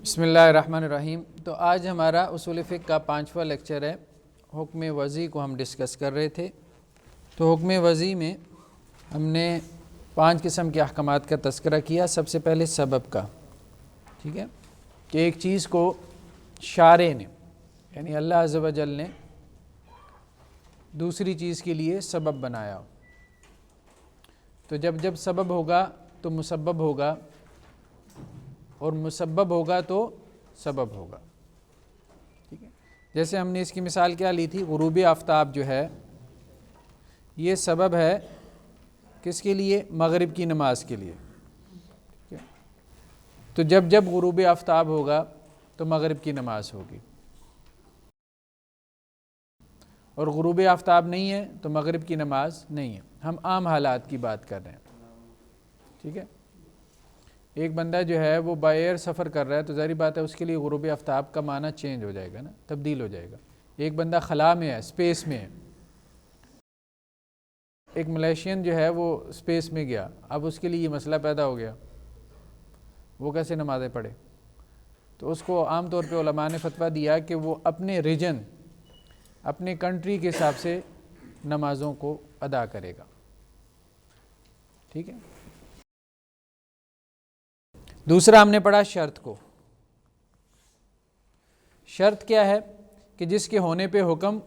بسم اللہ الرحمن الرحیم۔ تو آج ہمارا اصول فقہ کا 5واں لیکچر ہے۔ حکم وضع کو ہم ڈسکس کر رہے تھے۔ تو حکم وضع میں ہم نے 5 قسم کے احکامات کا تذکرہ کیا۔ سب سے پہلے سبب کا، ٹھیک ہے، کہ ایک چیز کو شارع نے یعنی اللہ عز و جل نے دوسری چیز کے لیے سبب بنایا ہو۔ تو جب سبب ہوگا تو مسبب ہوگا، اور مسبب ہوگا تو سبب ہوگا، ٹھیک ہے۔ جیسے ہم نے اس کی مثال کیا لی تھی، غروب آفتاب جو ہے یہ سبب ہے کس کے لیے؟ مغرب کی نماز کے لیے، ٹھیک ہے۔ تو جب غروب آفتاب ہوگا تو مغرب کی نماز ہوگی، اور غروب آفتاب نہیں ہے تو مغرب کی نماز نہیں ہے۔ ہم عام حالات کی بات کر رہے ہیں، ٹھیک ہے۔ ایک بندہ جو ہے وہ بائی ایئر سفر کر رہا ہے تو ظاہری بات ہے اس کے لیے غروب آفتاب کا معنی چینج ہو جائے گا نا، تبدیل ہو جائے گا۔ ایک بندہ خلا میں ہے، اسپیس میں ہے، ایک ملیشین جو ہے وہ اسپیس میں گیا، اب اس کے لیے یہ مسئلہ پیدا ہو گیا وہ کیسے نمازیں پڑھے؟ تو اس کو عام طور پہ علماء نے فتویٰ دیا کہ وہ اپنے ریجن، اپنے کنٹری کے حساب سے نمازوں کو ادا کرے گا، ٹھیک ہے۔ دوسرا ہم نے پڑھا شرط کو۔ شرط کیا ہے؟ کہ جس کے ہونے پہ حکم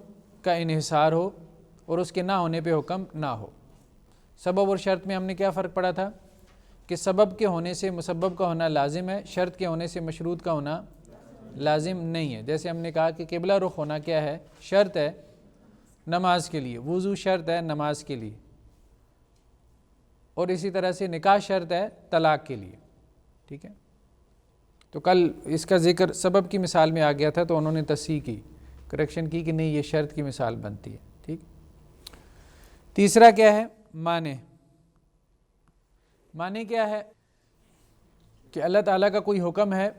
کا انحصار ہو اور اس کے نہ ہونے پہ حکم نہ ہو۔ سبب اور شرط میں ہم نے کیا فرق پڑھا تھا؟ کہ سبب کے ہونے سے مسبب کا ہونا لازم ہے، شرط کے ہونے سے مشروط کا ہونا لازم نہیں ہے۔ جیسے ہم نے کہا کہ قبلہ رخ ہونا کیا ہے؟ شرط ہے نماز کے لیے، وضو شرط ہے نماز کے لیے، اور اسی طرح سے نکاح شرط ہے طلاق کے لیے، ٹھیک ہے۔ تو کل اس کا ذکر سبب کی مثال میں آ گیا تھا تو انہوں نے تصحیح کی، کریکشن کی کہ نہیں یہ شرط کی مثال بنتی ہے، ٹھیک۔ تیسرا کیا ہے؟ معنی۔ معنی کیا ہے؟ کہ اللہ تعالیٰ کا کوئی حکم ہے،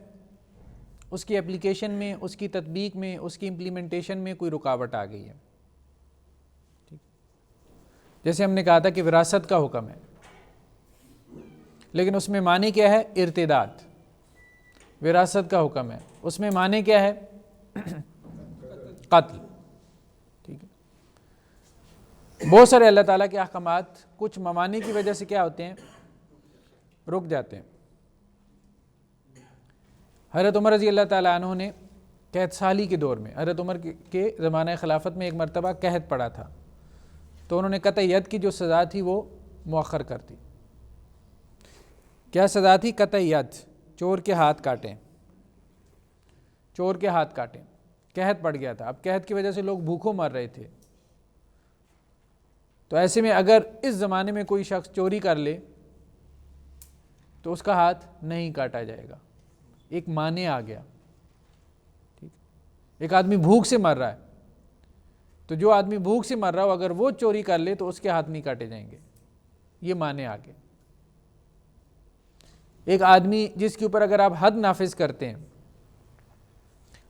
اس کی اپلیکیشن میں، اس کی تطبیق میں، اس کی امپلیمنٹیشن میں کوئی رکاوٹ آ گئی ہے، ٹھیک۔ جیسے ہم نے کہا تھا کہ وراثت کا حکم ہے، لیکن اس میں معنی کیا ہے؟ ارتداد۔ وراثت کا حکم ہے، اس میں معنی کیا ہے؟ قتل، ٹھیک ہے۔ بہت سارے اللہ تعالیٰ کے احکامات کچھ موانع کی وجہ سے کیا ہوتے ہیں؟ رک جاتے ہیں۔ حضرت عمر رضی اللہ تعالیٰ عنہ نے قحط سالی کے دور میں، حضرت عمر کے زمانہ خلافت میں ایک مرتبہ قحط پڑا تھا، تو انہوں نے قطع ید کی جو سزا تھی وہ مؤخر کر دی۔ کیا سزا تھی؟ قطع ید، چور کے ہاتھ کاٹیں، چور کے ہاتھ کاٹیں۔ قحط پڑ گیا تھا، اب قحط کی وجہ سے لوگ بھوکوں مر رہے تھے، تو ایسے میں اگر اس زمانے میں کوئی شخص چوری کر لے تو اس کا ہاتھ نہیں کاٹا جائے گا، ایک معنی آ گیا، ٹھیک۔ ایک آدمی بھوک سے مر رہا ہے تو جو آدمی بھوک سے مر رہا ہو اگر وہ چوری کر لے تو اس کے ہاتھ نہیں کاٹے جائیں گے، یہ معنی آ گیا۔ ایک آدمی جس کے اوپر اگر آپ حد نافذ کرتے ہیں،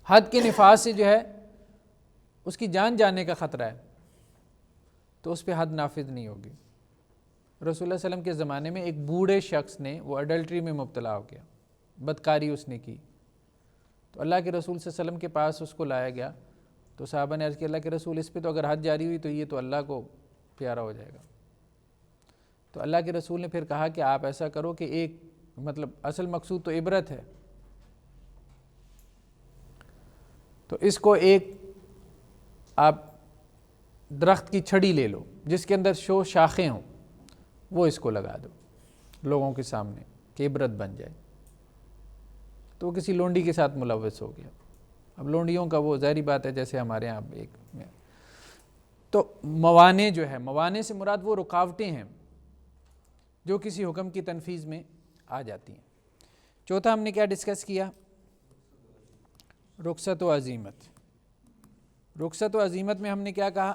حد کے نفاذ سے جو ہے اس کی جان جانے کا خطرہ ہے، تو اس پہ حد نافذ نہیں ہوگی۔ رسول اللہ صلی اللہ علیہ وسلم کے زمانے میں ایک بوڑھے شخص نے، وہ اڈلٹری میں مبتلا ہو گیا، بدکاری اس نے کی، تو اللہ کے رسول صلی اللہ علیہ وسلم کے پاس اس کو لایا گیا، تو صحابہ نے عرض کیا اللہ کے رسول اس پہ تو اگر حد جاری ہوئی تو یہ تو اللہ کو پیارا ہو جائے گا۔ تو اللہ کے رسول نے پھر کہا کہ آپ ایسا کرو کہ ایک مطلب اصل مقصود تو عبرت ہے، تو اس کو ایک آپ درخت کی چھڑی لے لو جس کے اندر شاخیں ہوں، وہ اس کو لگا دو لوگوں کے سامنے کہ عبرت بن جائے۔ تو وہ کسی لونڈی کے ساتھ ملوث ہو گیا۔ اب لونڈیوں کا وہ ظاہری بات ہے جیسے ہمارے ہاں ایک میں، تو موانع جو ہے، موانع سے مراد وہ رکاوٹیں ہیں جو کسی حکم کی تنفیذ میں آ جاتی ہیں۔ چوتھا ہم نے کیا ڈسکس کیا؟ رخصت و عزیمت۔ رخصت و عزیمت میں ہم نے کیا کہا؟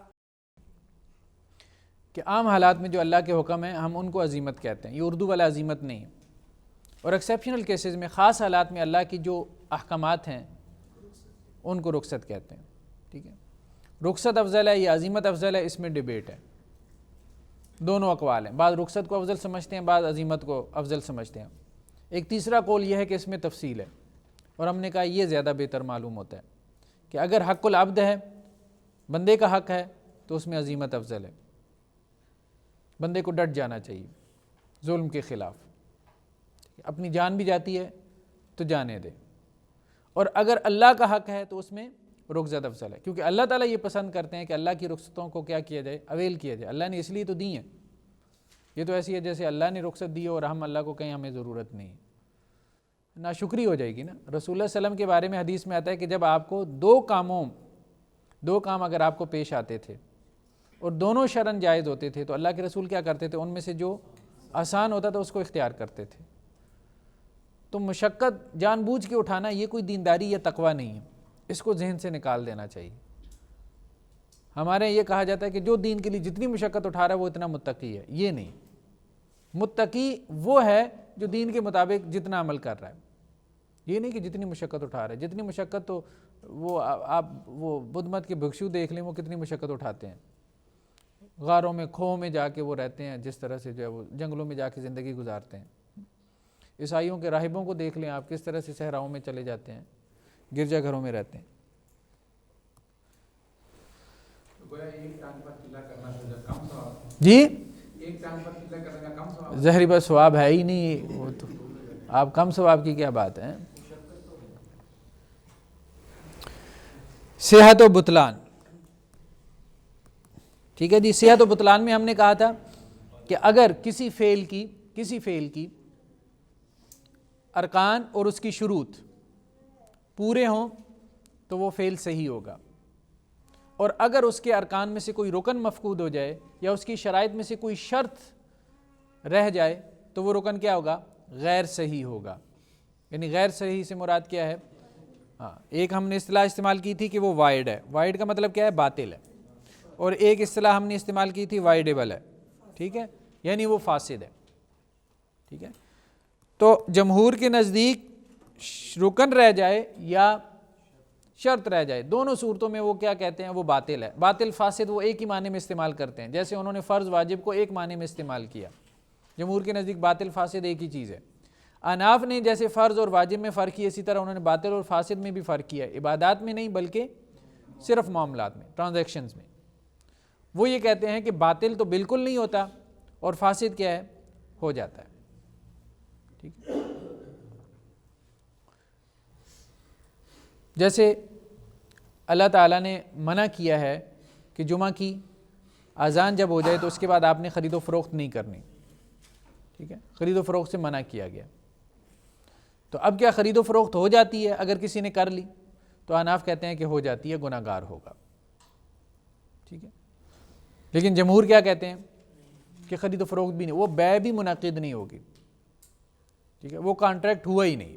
کہ عام حالات میں جو اللہ کے حکم ہیں ہم ان کو عزیمت کہتے ہیں، یہ اردو والا عزیمت نہیں ہے، اور ایکسیپشنل کیسز میں، خاص حالات میں اللہ کی جو احکامات ہیں ان کو رخصت کہتے ہیں، ٹھیک ہے۔ رخصت افضل ہے یا عزیمت افضل ہے، اس میں ڈیبیٹ ہے، دونوں اقوال ہیں، بعض رخصت کو افضل سمجھتے ہیں، بعض عزیمت کو افضل سمجھتے ہیں۔ ایک تیسرا قول یہ ہے کہ اس میں تفصیل ہے، اور ہم نے کہا یہ زیادہ بہتر معلوم ہوتا ہے کہ اگر حق العبد ہے، بندے کا حق ہے، تو اس میں عزیمت افضل ہے، بندے کو ڈٹ جانا چاہیے ظلم کے خلاف، اپنی جان بھی جاتی ہے تو جانے دے، اور اگر اللہ کا حق ہے تو اس میں رخصت افضل ہے، کیونکہ اللہ تعالیٰ یہ پسند کرتے ہیں کہ اللہ کی رخصتوں کو کیا کیا جائے، اویل کیا جائے، اللہ نے اس لیے تو دی ہیں، یہ تو ایسی ہے جیسے اللہ نے رخصت دی اور ہم اللہ کو کہیں ہمیں ضرورت نہیں، ناشکری ہو جائے گی نا۔ رسول اللہ صلی اللہ علیہ وسلم کے بارے میں حدیث میں آتا ہے کہ جب آپ کو دو کام اگر آپ کو پیش آتے تھے اور دونوں شرعاً جائز ہوتے تھے تو اللہ کے رسول کیا کرتے تھے، ان میں سے جو آسان ہوتا تھا اس کو اختیار کرتے تھے۔ تو مشقت جان بوجھ کے اٹھانا یہ کوئی دینداری یا تقوی نہیں ہے، اس کو ذہن سے نکال دینا چاہیے۔ ہمارے یہ کہا جاتا ہے کہ جو دین کے لیے جتنی مشقت اٹھا رہا ہے وہ اتنا متقی ہے، یہ نہیں، متقی وہ ہے جو دین کے مطابق جتنا عمل کر رہا ہے، یہ نہیں کہ جتنی مشقت اٹھا رہا ہے۔ جتنی مشقت تو وہ بدھ مت کے بھکشو دیکھ لیں، وہ کتنی مشقت اٹھاتے ہیں، غاروں میں کھوؤں میں جا کے وہ رہتے ہیں، جس طرح سے جو ہے وہ جنگلوں میں جا کے زندگی گزارتے ہیں۔ عیسائیوں کے راہبوں کو دیکھ لیں آپ، کس طرح سے صحراؤں میں چلے جاتے ہیں، گرجا گھروں میں رہتے ہیں۔ جی ظاہری بس ثواب ہے ہی نہیں، وہ تو آپ کم ثواب کی کیا بات ہے۔ صحت و بطلان، ٹھیک ہے جی، صحت و بطلان میں ہم نے کہا تھا کہ اگر کسی فعل کی ارکان اور اس کی شروط پورے ہوں تو وہ فعل صحیح ہوگا، اور اگر اس کے ارکان میں سے کوئی رکن مفقود ہو جائے یا اس کی شرائط میں سے کوئی شرط رہ جائے تو وہ رکن کیا ہوگا، غیر صحیح ہوگا۔ یعنی غیر صحیح سے مراد کیا ہے، ایک ہم نے اصطلاح استعمال کی تھی کہ وہ وائڈ ہے، وائڈ کا مطلب کیا ہے، باطل ہے، اور ایک اصطلاح ہم نے استعمال کی تھی وائڈیبل ہے، ٹھیک ہے، یعنی وہ فاسد ہے، ٹھیک ہے۔ تو جمہور کے نزدیک رکن رہ جائے یا شرط رہ جائے، دونوں صورتوں میں وہ کیا کہتے ہیں، وہ باطل ہے۔ باطل فاسد وہ ایک ہی معنی میں استعمال کرتے ہیں، جیسے انہوں نے فرض واجب کو ایک معنی میں استعمال کیا، جمہور کے نزدیک باطل فاسد ایک ہی چیز ہے۔ احناف نے جیسے فرض اور واجب میں فرق کیا، اسی طرح انہوں نے باطل اور فاسد میں بھی فرق کیا، عبادات میں نہیں بلکہ صرف معاملات میں، ٹرانزیکشنز میں۔ وہ یہ کہتے ہیں کہ باطل تو بالکل نہیں ہوتا اور فاسد کیا ہے، ہو جاتا ہے، ٹھیک ہے۔ جیسے اللہ تعالیٰ نے منع کیا ہے کہ جمعہ کی اذان جب ہو جائے تو اس کے بعد آپ نے خرید و فروخت نہیں کرنی، ٹھیک ہے، خرید و فروخت سے منع کیا گیا۔ تو اب کیا خرید و فروخت ہو جاتی ہے اگر کسی نے کر لی؟ تو احناف کہتے ہیں کہ ہو جاتی ہے، گناہ گار ہوگا، ٹھیک ہے۔ لیکن جمہور کیا کہتے ہیں کہ خرید و فروخت بھی نہیں، وہ بیع بھی منعقد نہیں ہوگی، ٹھیک ہے، وہ کانٹریکٹ ہوا ہی نہیں،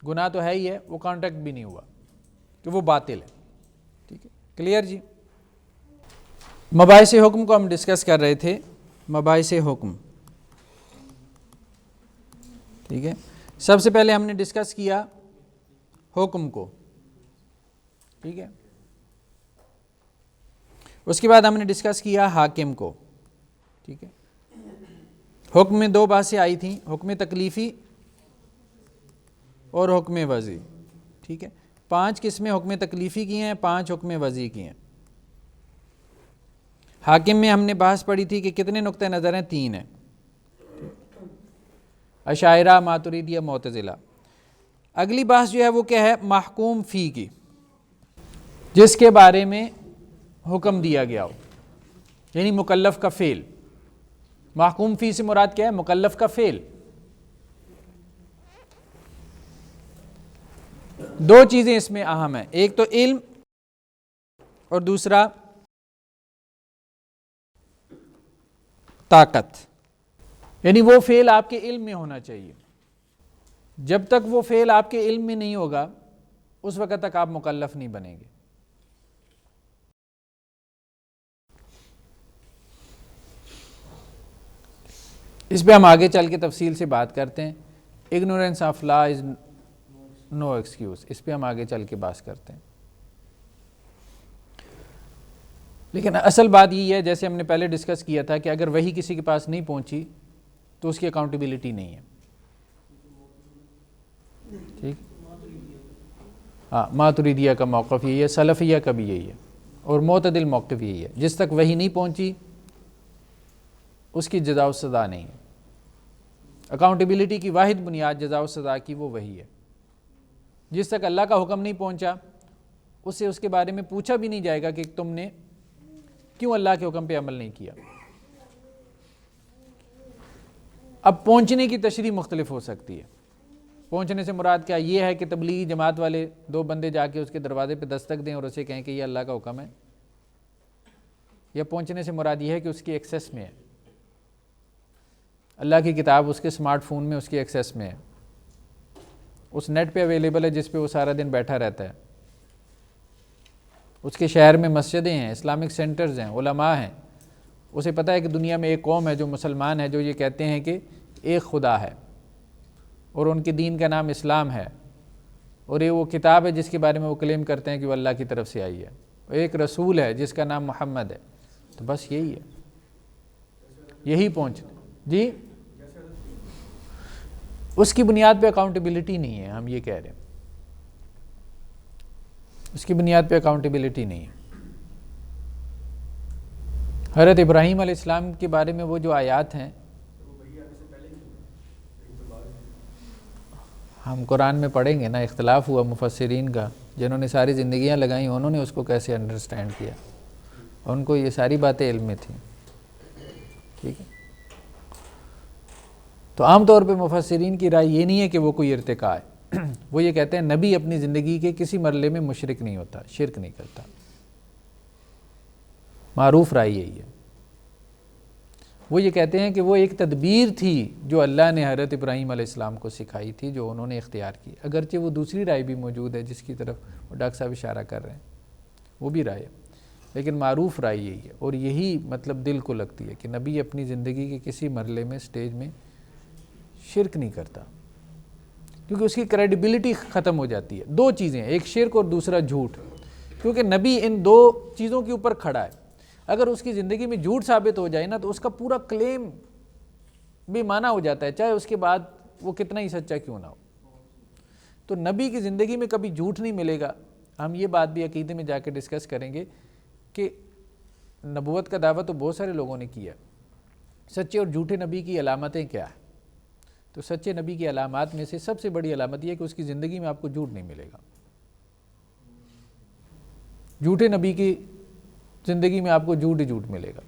گناہ تو ہے ہی ہے، وہ کانٹریکٹ بھی نہیں ہوا کہ وہ باطل ہے، ٹھیک ہے، کلیئر جی۔ مباحث حکم کو ہم ڈسکس کر رہے تھے، مباحث حکم، ٹھیک ہے۔ سب سے پہلے ہم نے ڈسکس کیا حکم کو، ٹھیک ہے، اس کے بعد ہم نے ڈسکس کیا حاکم کو، ٹھیک ہے۔ حکم میں دو باتیں آئی تھیں، حکم تکلیفی اور حکم وضعی، ٹھیک ہے۔ 5 قسمیں حکم تکلیفی کی ہیں، 5 حکم وضعی کی ہیں۔ حاکم میں ہم نے بحث پڑھی تھی کہ کتنے نقطہ نظر ہیں، 3 ہیں، اشاعرہ، ماتریدیہ، معتزلہ۔ اگلی بحث جو ہے وہ کیا ہے، محکوم فی کی، جس کے بارے میں حکم دیا گیا ہو، یعنی مکلف کا فعل۔ محکوم فی سے مراد کیا ہے، مکلف کا فعل۔ 2 چیزیں اس میں اہم ہیں، ایک تو علم اور دوسرا طاقت، یعنی وہ فعل آپ کے علم میں ہونا چاہیے۔ جب تک وہ فعل آپ کے علم میں نہیں ہوگا اس وقت تک آپ مکلف نہیں بنیں گے۔ اس پہ ہم آگے چل کے تفصیل سے بات کرتے ہیں۔ Ignorance of law is no excuse, اس پہ ہم آگے چل کے بات کرتے ہیں۔ لیکن اصل بات یہ ہے، جیسے ہم نے پہلے ڈسکس کیا تھا، کہ اگر وہی کسی کے پاس نہیں پہنچی تو اس کی اکاؤنٹیبلٹی نہیں ہے۔ ٹھیک، ہاں ماتریدیہ کا موقف یہی ہے، سلفیہ کا بھی یہی ہے، اور معتدل موقف یہی ہے، جس تک وحی نہیں پہنچی اس کی جزا و سزا نہیں ہے۔ اکاؤنٹیبلٹی کی واحد بنیاد جزا و سزا کی وہ وحی ہے۔ جس تک اللہ کا حکم نہیں پہنچا اس سے اس کے بارے میں پوچھا بھی نہیں جائے گا کہ تم نے کیوں اللہ کے حکم پہ عمل نہیں کیا۔ اب پہنچنے کی تشریح مختلف ہو سکتی ہے۔ پہنچنے سے مراد کیا یہ ہے کہ تبلیغی جماعت والے دو بندے جا کے اس کے دروازے پہ دستک دیں اور اسے کہیں کہ یہ اللہ کا حکم ہے، یا پہنچنے سے مراد یہ ہے کہ اس کی ایکسیس میں ہے، اللہ کی کتاب اس کے سمارٹ فون میں اس کی ایکسیس میں ہے، اس نیٹ پہ اویلیبل ہے جس پہ وہ سارا دن بیٹھا رہتا ہے، اس کے شہر میں مسجدیں ہیں، اسلامک سینٹرز ہیں، علماء ہیں، اسے پتہ ہے کہ دنیا میں ایک قوم ہے جو مسلمان ہے، جو یہ کہتے ہیں کہ ایک خدا ہے اور ان کے دین کا نام اسلام ہے، اور یہ وہ کتاب ہے جس کے بارے میں وہ کلیم کرتے ہیں کہ وہ اللہ کی طرف سے آئی ہے، ایک رسول ہے جس کا نام محمد ہے۔ تو بس یہی ہے، یہی پہنچ جی، اس کی بنیاد پہ اکاؤنٹیبلٹی نہیں ہے، ہم یہ کہہ رہے ہیں اس کی بنیاد پہ اکاؤنٹیبلٹی نہیں ہے۔ حضرت ابراہیم علیہ السلام کے بارے میں وہ جو آیات ہیں ہم قرآن میں پڑھیں گے نا، اختلاف ہوا مفسرین کا، جنہوں نے ساری زندگیاں لگائیں انہوں نے اس کو کیسے انڈرسٹینڈ کیا، ان کو یہ ساری باتیں علم میں تھیں، ٹھیک ہے۔ تو عام طور پہ مفسرین کی رائے یہ نہیں ہے کہ وہ کوئی ارتقاء ہے، وہ یہ کہتے ہیں نبی اپنی زندگی کے کسی مرحلے میں مشرک نہیں ہوتا، شرک نہیں کرتا، معروف رائے یہی ہے۔ وہ یہ کہتے ہیں کہ وہ ایک تدبیر تھی جو اللہ نے حضرت ابراہیم علیہ السلام کو سکھائی تھی، جو انہوں نے اختیار کی، اگرچہ وہ دوسری رائے بھی موجود ہے جس کی طرف وہ ڈاکٹر صاحب اشارہ کر رہے ہیں، وہ بھی رائے ہے، لیکن معروف رائے یہی ہے، اور یہی مطلب دل کو لگتی ہے کہ نبی اپنی زندگی کے کسی مرحلے میں سٹیج میں شرک نہیں کرتا، کیونکہ اس کی کریڈیبلٹی ختم ہو جاتی ہے۔ دو چیزیں، ایک شرک اور دوسرا جھوٹ، کیونکہ نبی ان دو چیزوں کے اوپر کھڑا ہے۔ اگر اس کی زندگی میں جھوٹ ثابت ہو جائے نا تو اس کا پورا کلیم بے معنی ہو جاتا ہے، چاہے اس کے بعد وہ کتنا ہی سچا کیوں نہ ہو۔ تو نبی کی زندگی میں کبھی جھوٹ نہیں ملے گا۔ ہم یہ بات بھی عقیدے میں جا کے ڈسکس کریں گے کہ نبوت کا دعویٰ تو بہت سارے لوگوں نے کیا، سچے اور جھوٹے نبی کی علامتیں کیا ہیں؟ تو سچے نبی کی علامات میں سے سب سے بڑی علامت یہ ہے کہ اس کی زندگی میں آپ کو جھوٹ نہیں ملے گا۔ جھوٹے نبی کی زندگی میں آپ کو جھوٹ ہی جھوٹ ملے گا۔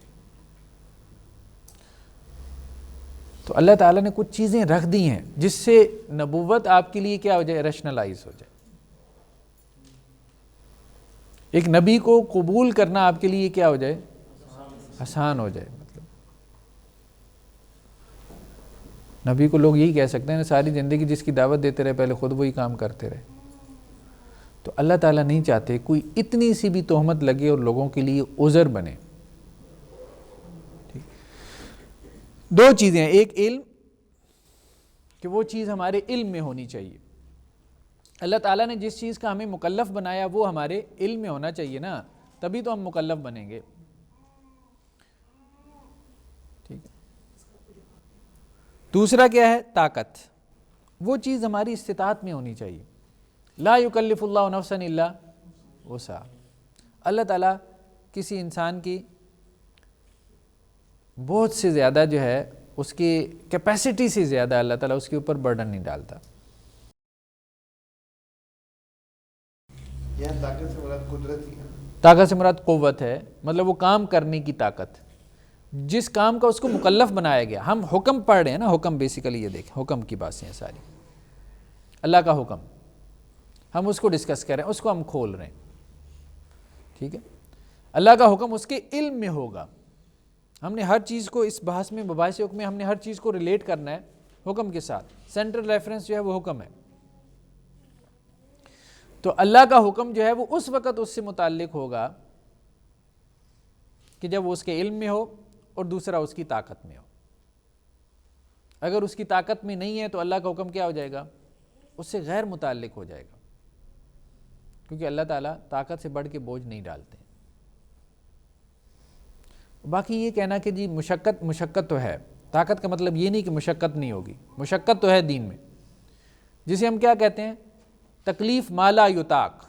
تو اللہ تعالیٰ نے کچھ چیزیں رکھ دی ہیں جس سے نبوت آپ کے لیے کیا ہو جائے، ریشنلائز ہو جائے۔ ایک نبی کو قبول کرنا آپ کے لیے کیا ہو جائے، آسان ہو جائے۔ مطلب نبی کو لوگ یہی کہہ سکتے ہیں ساری زندگی جس کی دعوت دیتے رہے پہلے خود وہی کام کرتے رہے۔ تو اللہ تعالیٰ نہیں چاہتے کوئی اتنی سی بھی تہمت لگے اور لوگوں کے لیے عذر بنے۔ دو چیزیں ہیں، ایک علم، کہ وہ چیز ہمارے علم میں ہونی چاہیے۔ اللہ تعالیٰ نے جس چیز کا ہمیں مکلف بنایا وہ ہمارے علم میں ہونا چاہیے نا، تبھی تو ہم مکلف بنیں گے، ٹھیک ہے۔ دوسرا کیا ہے، طاقت، وہ چیز ہماری استطاعت میں ہونی چاہیے۔ لا یکلف اللہ نفسا الا وسعہا، اللہ تعالیٰ کسی انسان کی بہت سے زیادہ جو ہے اس کی کیپیسٹی سے زیادہ اللہ تعالیٰ اس کے اوپر برڈن نہیں ڈالتا۔ یہاں طاقت سے مراد قدرت ہی ہے، طاقت سے مراد قوت ہے، مطلب وہ کام کرنے کی طاقت، جس کام کا اس کو مکلف بنایا گیا۔ ہم حکم پڑھ رہے ہیں نا، حکم بیسیکلی یہ دیکھیں، حکم کی باتیں ہیں ساری، اللہ کا حکم، ہم اس کو ڈسکس کر رہے ہیں، اس کو ہم کھول رہے ہیں، ٹھیک ہے۔ اللہ کا حکم اس کے علم میں ہوگا، ہم نے ہر چیز کو اس بحث میں، مباحث حکم میں ہم نے ہر چیز کو ریلیٹ کرنا ہے حکم کے ساتھ، سینٹرل ریفرنس جو ہے وہ حکم ہے۔ تو اللہ کا حکم جو ہے وہ اس وقت اس سے متعلق ہوگا کہ جب وہ اس کے علم میں ہو، اور دوسرا اس کی طاقت میں ہو۔ اگر اس کی طاقت میں نہیں ہے تو اللہ کا حکم کیا ہو جائے گا، اس سے غیر متعلق ہو جائے گا، کیونکہ اللہ تعالیٰ طاقت سے بڑھ کے بوجھ نہیں ڈالتے۔ باقی یہ کہنا کہ جی مشقت تو ہے، طاقت کا مطلب یہ نہیں کہ مشقت نہیں ہوگی، مشقت تو ہے دین میں، جسے ہم کیا کہتے ہیں؟ تکلیف ما لا یطاق.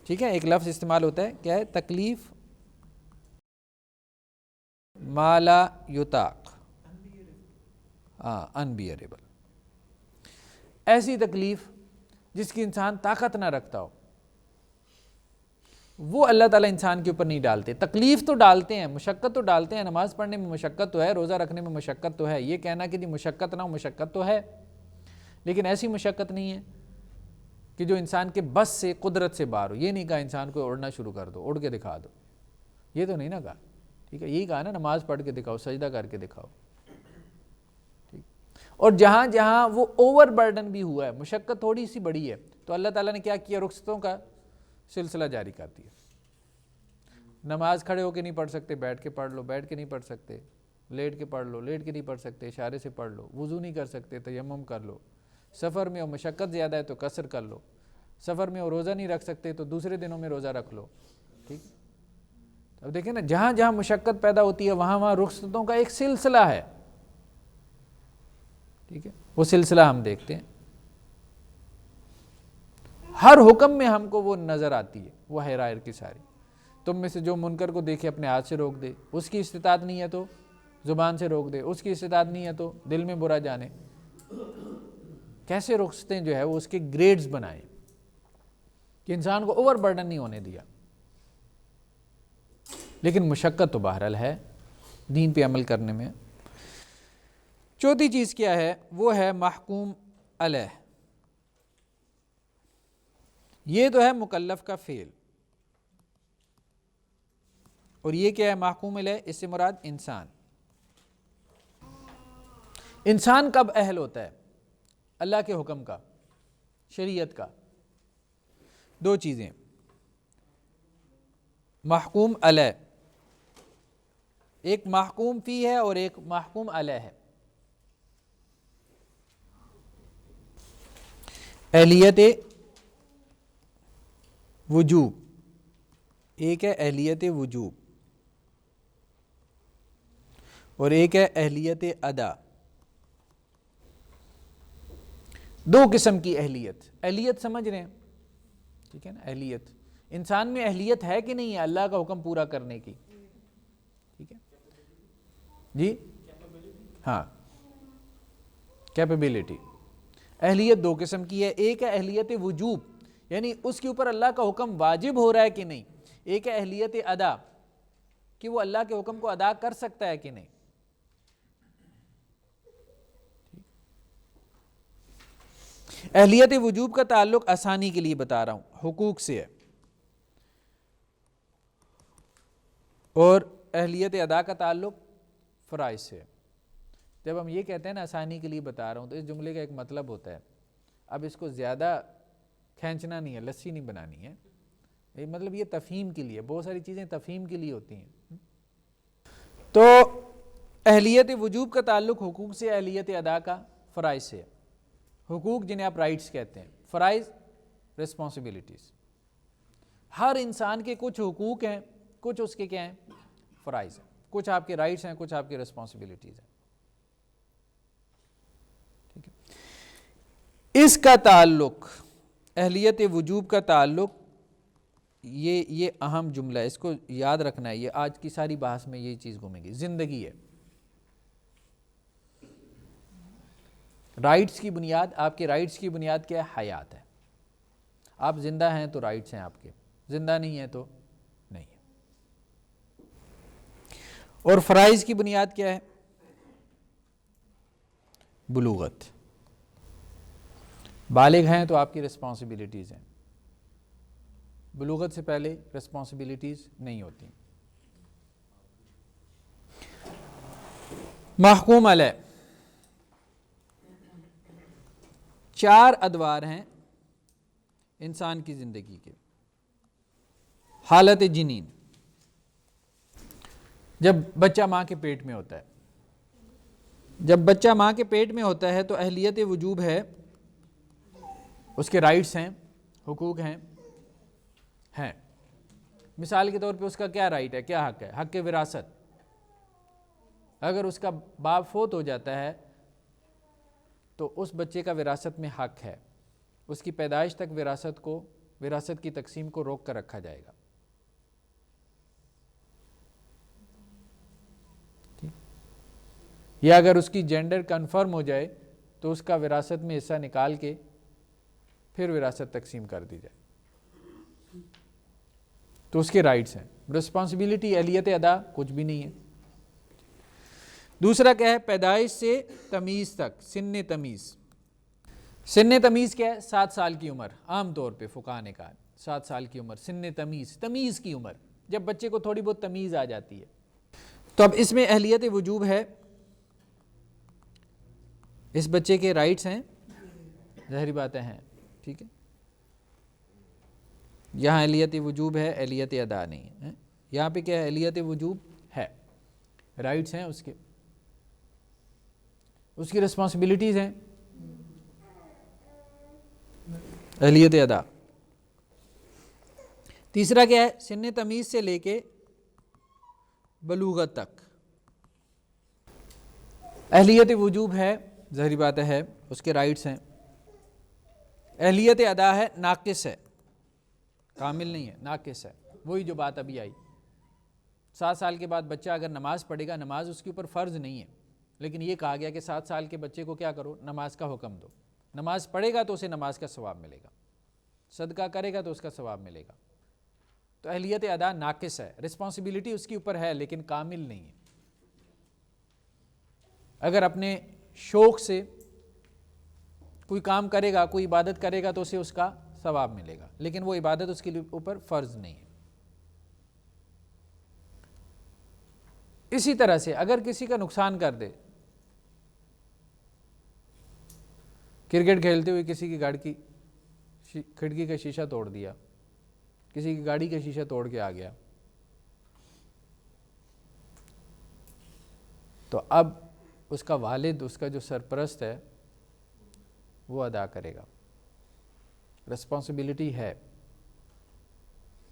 ٹھیک ہے، ایک لفظ استعمال ہوتا ہے، کیا ہے؟ تکلیف ما لا یطاق. انبیئریبل. ایسی تکلیف جس کی انسان طاقت نہ رکھتا ہو، وہ اللہ تعالیٰ انسان کے اوپر نہیں ڈالتے. تکلیف تو ڈالتے ہیں، مشقت تو ڈالتے ہیں. نماز پڑھنے میں مشقت تو ہے، روزہ رکھنے میں مشقت تو ہے. یہ کہنا کہ جی مشقت نہ ہو، مشقت تو ہے، لیکن ایسی مشقت نہیں ہے کہ جو انسان کے بس سے، قدرت سے باہر ہو. یہ نہیں کہا انسان کو اڑنا شروع کر دو، اڑ کے دکھا دو، یہ تو نہیں نا کہا. ٹھیک ہے، یہی کہا نا نماز پڑھ کے دکھاؤ، سجدہ کر کے دکھاؤ. ٹھیک. اور جہاں جہاں وہ اوور برڈن بھی ہوا ہے، مشقت تھوڑی سی بڑی ہے، تو اللہ تعالیٰ نے کیا کیا؟ رخصتوں کا سلسلہ جاری کر دیا. نماز کھڑے ہو کے نہیں پڑھ سکتے، بیٹھ کے پڑھ لو. بیٹھ کے نہیں پڑھ سکتے، لیٹ کے پڑھ لو. لیٹ کے نہیں پڑھ سکتے، اشارے سے پڑھ لو. وضو نہیں کر سکتے، تیمم کر لو. سفر میں ہو، مشقت زیادہ ہے تو قصر کر لو. سفر میں ہو، روزہ نہیں رکھ سکتے تو دوسرے دنوں میں روزہ رکھ لو. ٹھیک. اب دیکھیں نا، جہاں جہاں مشقت پیدا ہوتی ہے وہاں وہاں رخصتوں کا ایک سلسلہ ہے. ٹھیک ہے، وہ سلسلہ ہم دیکھتے ہیں. ہر حکم میں ہم کو وہ نظر آتی ہے، وہ حرائر کی ساری. تم میں سے جو منکر کو دیکھے اپنے ہاتھ سے روک دے، اس کی استطاعت نہیں ہے تو زبان سے روک دے، اس کی استطاعت نہیں ہے تو دل میں برا جانے. کیسے رخصتیں جو ہے وہ اس کے گریڈز بنائیں کہ انسان کو اوور برڈن نہیں ہونے دیا. لیکن مشقت تو بہرحال ہے دین پہ عمل کرنے میں. چوتھی چیز کیا ہے؟ وہ ہے محکوم علیہ. یہ تو ہے مکلف کا فعل. اور یہ کیا ہے محکوم علیہ؟ اس سے مراد انسان. انسان کب اہل ہوتا ہے اللہ کے حکم کا، شریعت کا؟ دو چیزیں، محکوم علیہ. ایک محکوم فی ہے اور ایک محکوم علیہ ہے. اہلیت وجوب، ایک ہے اہلیت وجوب اور ایک ہے اہلیت ادا. دو قسم کی اہلیت. اہلیت سمجھ رہے ہیں؟ ٹھیک ہے نا. اہلیت، انسان میں اہلیت ہے کہ نہیں ہے اللہ کا حکم پورا کرنے کی؟ ٹھیک ہے جی، ہاں، کیپیبلٹی. اہلیت دو قسم کی ہے. ایک ہے اہلیت وجوب، یعنی اس کے اوپر اللہ کا حکم واجب ہو رہا ہے کہ نہیں. ایک ہے اہلیت ادا، کہ وہ اللہ کے حکم کو ادا کر سکتا ہے کہ نہیں. اہلیت وجوب کا تعلق آسانی کے لیے بتا رہا ہوں حقوق سے ہے، اور اہلیت ادا کا تعلق فرائض سے ہے. جب ہم یہ کہتے ہیں نا آسانی کے لیے بتا رہا ہوں، تو اس جملے کا ایک مطلب ہوتا ہے. اب اس کو زیادہ کھینچنا نہیں ہے، لسی نہیں بنانی ہے. مطلب یہ تفہیم کے لیے، بہت ساری چیزیں تفہیم کے لیے ہوتی ہیں. تو اہلیت وجوب کا تعلق حقوق سے، اہلیت ادا کا فرائض سے ہے. حقوق جنہیں آپ رائٹس کہتے ہیں، فرائض ریسپانسبلٹیز. ہر انسان کے کچھ حقوق ہیں، کچھ اس کے کیا ہیں؟ فرائض ہیں. کچھ آپ کے رائٹس ہیں، کچھ آپ کی ریسپانسبلٹیز ہیں. ٹھیک ہے. اس کا تعلق، اہلیت وجوب کا تعلق، یہ اہم جملہ ہے، اس کو یاد رکھنا ہے. یہ آج کی ساری بحث میں یہی چیز گھومے گی. زندگی ہے، رائٹس کی بنیاد، آپ کے رائٹس کی بنیاد کیا ہے؟ حیات ہے. آپ زندہ ہیں تو رائٹس ہیں آپ کے، زندہ نہیں ہیں تو نہیں ہے. اور فرائض کی بنیاد کیا ہے؟ بلوغت. بالغ ہیں تو آپ کی رسپانسبلٹیز ہیں. بلوغت سے پہلے رسپانسبلٹیز نہیں ہوتی. محکوم علیہ، چار ادوار ہیں انسان کی زندگی کے. حالت جنین، جب بچہ ماں کے پیٹ میں ہوتا ہے. جب بچہ ماں کے پیٹ میں ہوتا ہے تو اہلیت وجوب ہے، اس کے رائٹس ہیں، حقوق ہیں. مثال کے طور پہ اس کا کیا رائٹ ہے، کیا حق ہے؟ حق وراثت. اگر اس کا باپ فوت ہو جاتا ہے تو اس بچے کا وراثت میں حق ہے، اس کی پیدائش تک وراثت کی تقسیم کو روک کر رکھا جائے گا. یا اگر اس کی جینڈر کنفرم ہو جائے تو اس کا وراثت میں حصہ نکال کے پھر وراثت تقسیم کر دی جائے. تو اس کے رائٹس ہیں. رسپانسبلٹی اہلیت ادا کچھ بھی نہیں ہے. دوسرا کیا ہے؟ پیدائش سے تمیز تک، سن تمیز. سن تمیز کیا ہے؟ 7 سال کی عمر. عام طور پہ فقہاء نے کہا 7 سال کی عمر سن تمیز کی عمر، جب بچے کو تھوڑی بہت تمیز آ جاتی ہے. تو اب اس میں اہلیت وجوب ہے، اس بچے کے رائٹس ہیں، ظاہری باتیں ہیں. ٹھیک ہے، یہاں اہلیت وجوب ہے، اہلیت ادا نہیں ہے. یہاں پہ کیا ہے؟ اہلیت وجوب ہے، رائٹس ہیں اس کی رسپانسبلٹیز ہیں، اہلیت ادا. تیسرا کیا ہے؟ سن تمیز سے لے کے بلوغت تک اہلیت وجوب ہے، ظاہری بات ہے، اس کے رائٹس ہیں. اہلیت ادا ہے، ناقص ہے، کامل نہیں ہے، ناقص ہے. وہی جو بات ابھی آئی، 7 سال کے بعد بچہ اگر نماز پڑھے گا، نماز اس کے اوپر فرض نہیں ہے، لیکن یہ کہا گیا کہ 7 سال کے بچے کو کیا کرو؟ نماز کا حکم دو. نماز پڑھے گا تو اسے نماز کا ثواب ملے گا، صدقہ کرے گا تو اس کا ثواب ملے گا. تو اہلیت ادا ناقص ہے، رسپانسبلٹی اس کے اوپر ہے لیکن کامل نہیں ہے. اگر اپنے شوق سے کوئی کام کرے گا، کوئی عبادت کرے گا تو اسے اس کا ثواب ملے گا، لیکن وہ عبادت اس کے اوپر فرض نہیں ہے. اسی طرح سے اگر کسی کا نقصان کر دے، کرکٹ کھیلتے ہوئے کسی کی گاڑی کی کھڑکی کا شیشہ توڑ دیا، کسی کی گاڑی کا شیشہ توڑ کے آ گیا، تو اب اس کا والد، اس کا جو سرپرست ہے، وہ ادا کرے گا. رسپانسبلٹی ہے،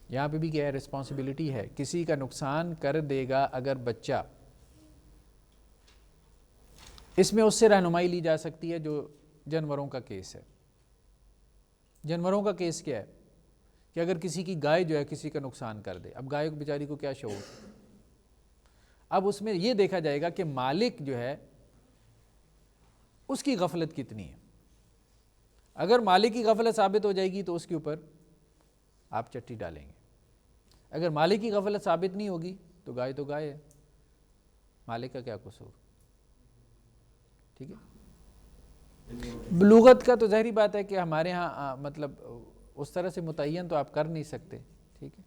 یہاں پہ بھی کیا ہے؟ رسپانسبلٹی ہے. کسی کا نقصان کر دے گا اگر بچہ، اس میں اس سے رہنمائی لی جا سکتی ہے جو جانوروں کا کیس ہے. جانوروں کا کیس کیا ہے؟ کہ اگر کسی کی گائے جو ہے کسی کا نقصان کر دے، اب گائے بیچاری کو کیا شعور، اب اس میں یہ دیکھا جائے گا کہ مالک جو ہے اس کی غفلت کتنی ہے. اگر مالک کی غفلت ثابت ہو جائے گی تو اس کے اوپر آپ چٹی ڈالیں گے. اگر مالک کی غفلت ثابت نہیں ہوگی تو گائے ہے، مالک کا کیا قصور. ٹھیک ہے. بلوغت کا تو ظاہری بات ہے کہ ہمارے ہاں مطلب اس طرح سے متعین تو آپ کر نہیں سکتے. ٹھیک ہے،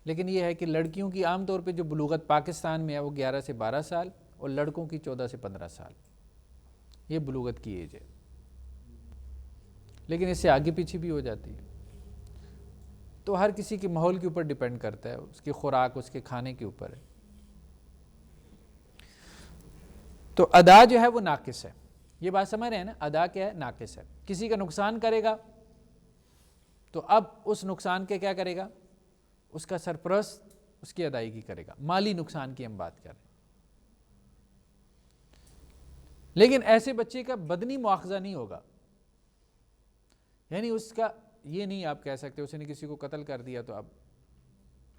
لیکن یہ ہے کہ لڑکیوں کی عام طور پہ جو بلوغت پاکستان میں ہے وہ 11 سے 12 سال اور لڑکوں کی 14 سے 15 سال، یہ بلوغت کی ایج ہے. لیکن اس سے آگے پیچھے بھی ہو جاتی ہے. تو ہر کسی کے ماحول کے اوپر ڈیپینڈ کرتا ہے، اس کی خوراک، اس کے کھانے کے اوپر ہے. تو ادا جو ہے وہ ناقص ہے. یہ بات سمجھ رہے ہیں نا؟ ادا کیا ہے؟ ناقص ہے. کسی کا نقصان کرے گا تو اب اس نقصان کے کیا کرے گا؟ اس کا سرپرست اس کی ادائیگی کرے گا. مالی نقصان کی ہم بات کر رہے ہیں. لیکن ایسے بچے کا بدنی مواخذہ نہیں ہوگا، یعنی اس کا یہ نہیں آپ کہہ سکتے اس نے کسی کو قتل کر دیا تو اب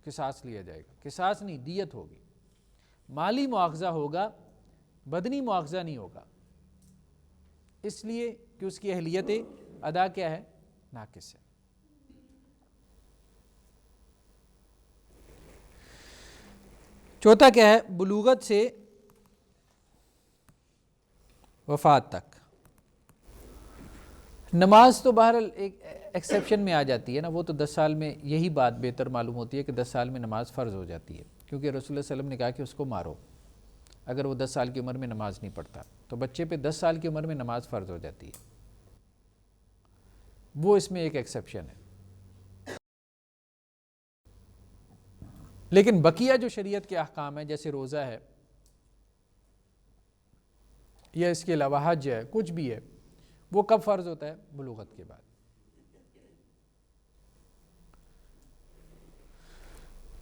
قصاص لیا جائے گا. قصاص نہیں، دیت ہوگی. مالی مواخذہ ہوگا، بدنی مواخذہ نہیں ہوگا، اس لیے کہ اس کی اہلیت ادا کیا ہے؟ ناقص ہے. چوتھا کیا ہے؟ بلوغت سے وفات تک. نماز تو بہرحال ایک ایکسیپشن میں آ جاتی ہے نا، وہ تو 10 سال میں، یہی بات بہتر معلوم ہوتی ہے کہ 10 سال میں نماز فرض ہو جاتی ہے، کیونکہ رسول اللہ صلی اللہ علیہ وسلم نے کہا کہ اس کو مارو اگر وہ 10 سال کی عمر میں نماز نہیں پڑھتا. تو بچے پہ 10 سال کی عمر میں نماز فرض ہو جاتی ہے، وہ اس میں ایک ایکسیپشن ہے. لیکن بقیہ جو شریعت کے احکام ہیں جیسے روزہ ہے یا اس کے علاوہ حج ہے، کچھ بھی ہے، وہ کب فرض ہوتا ہے؟ بلوغت کے بعد.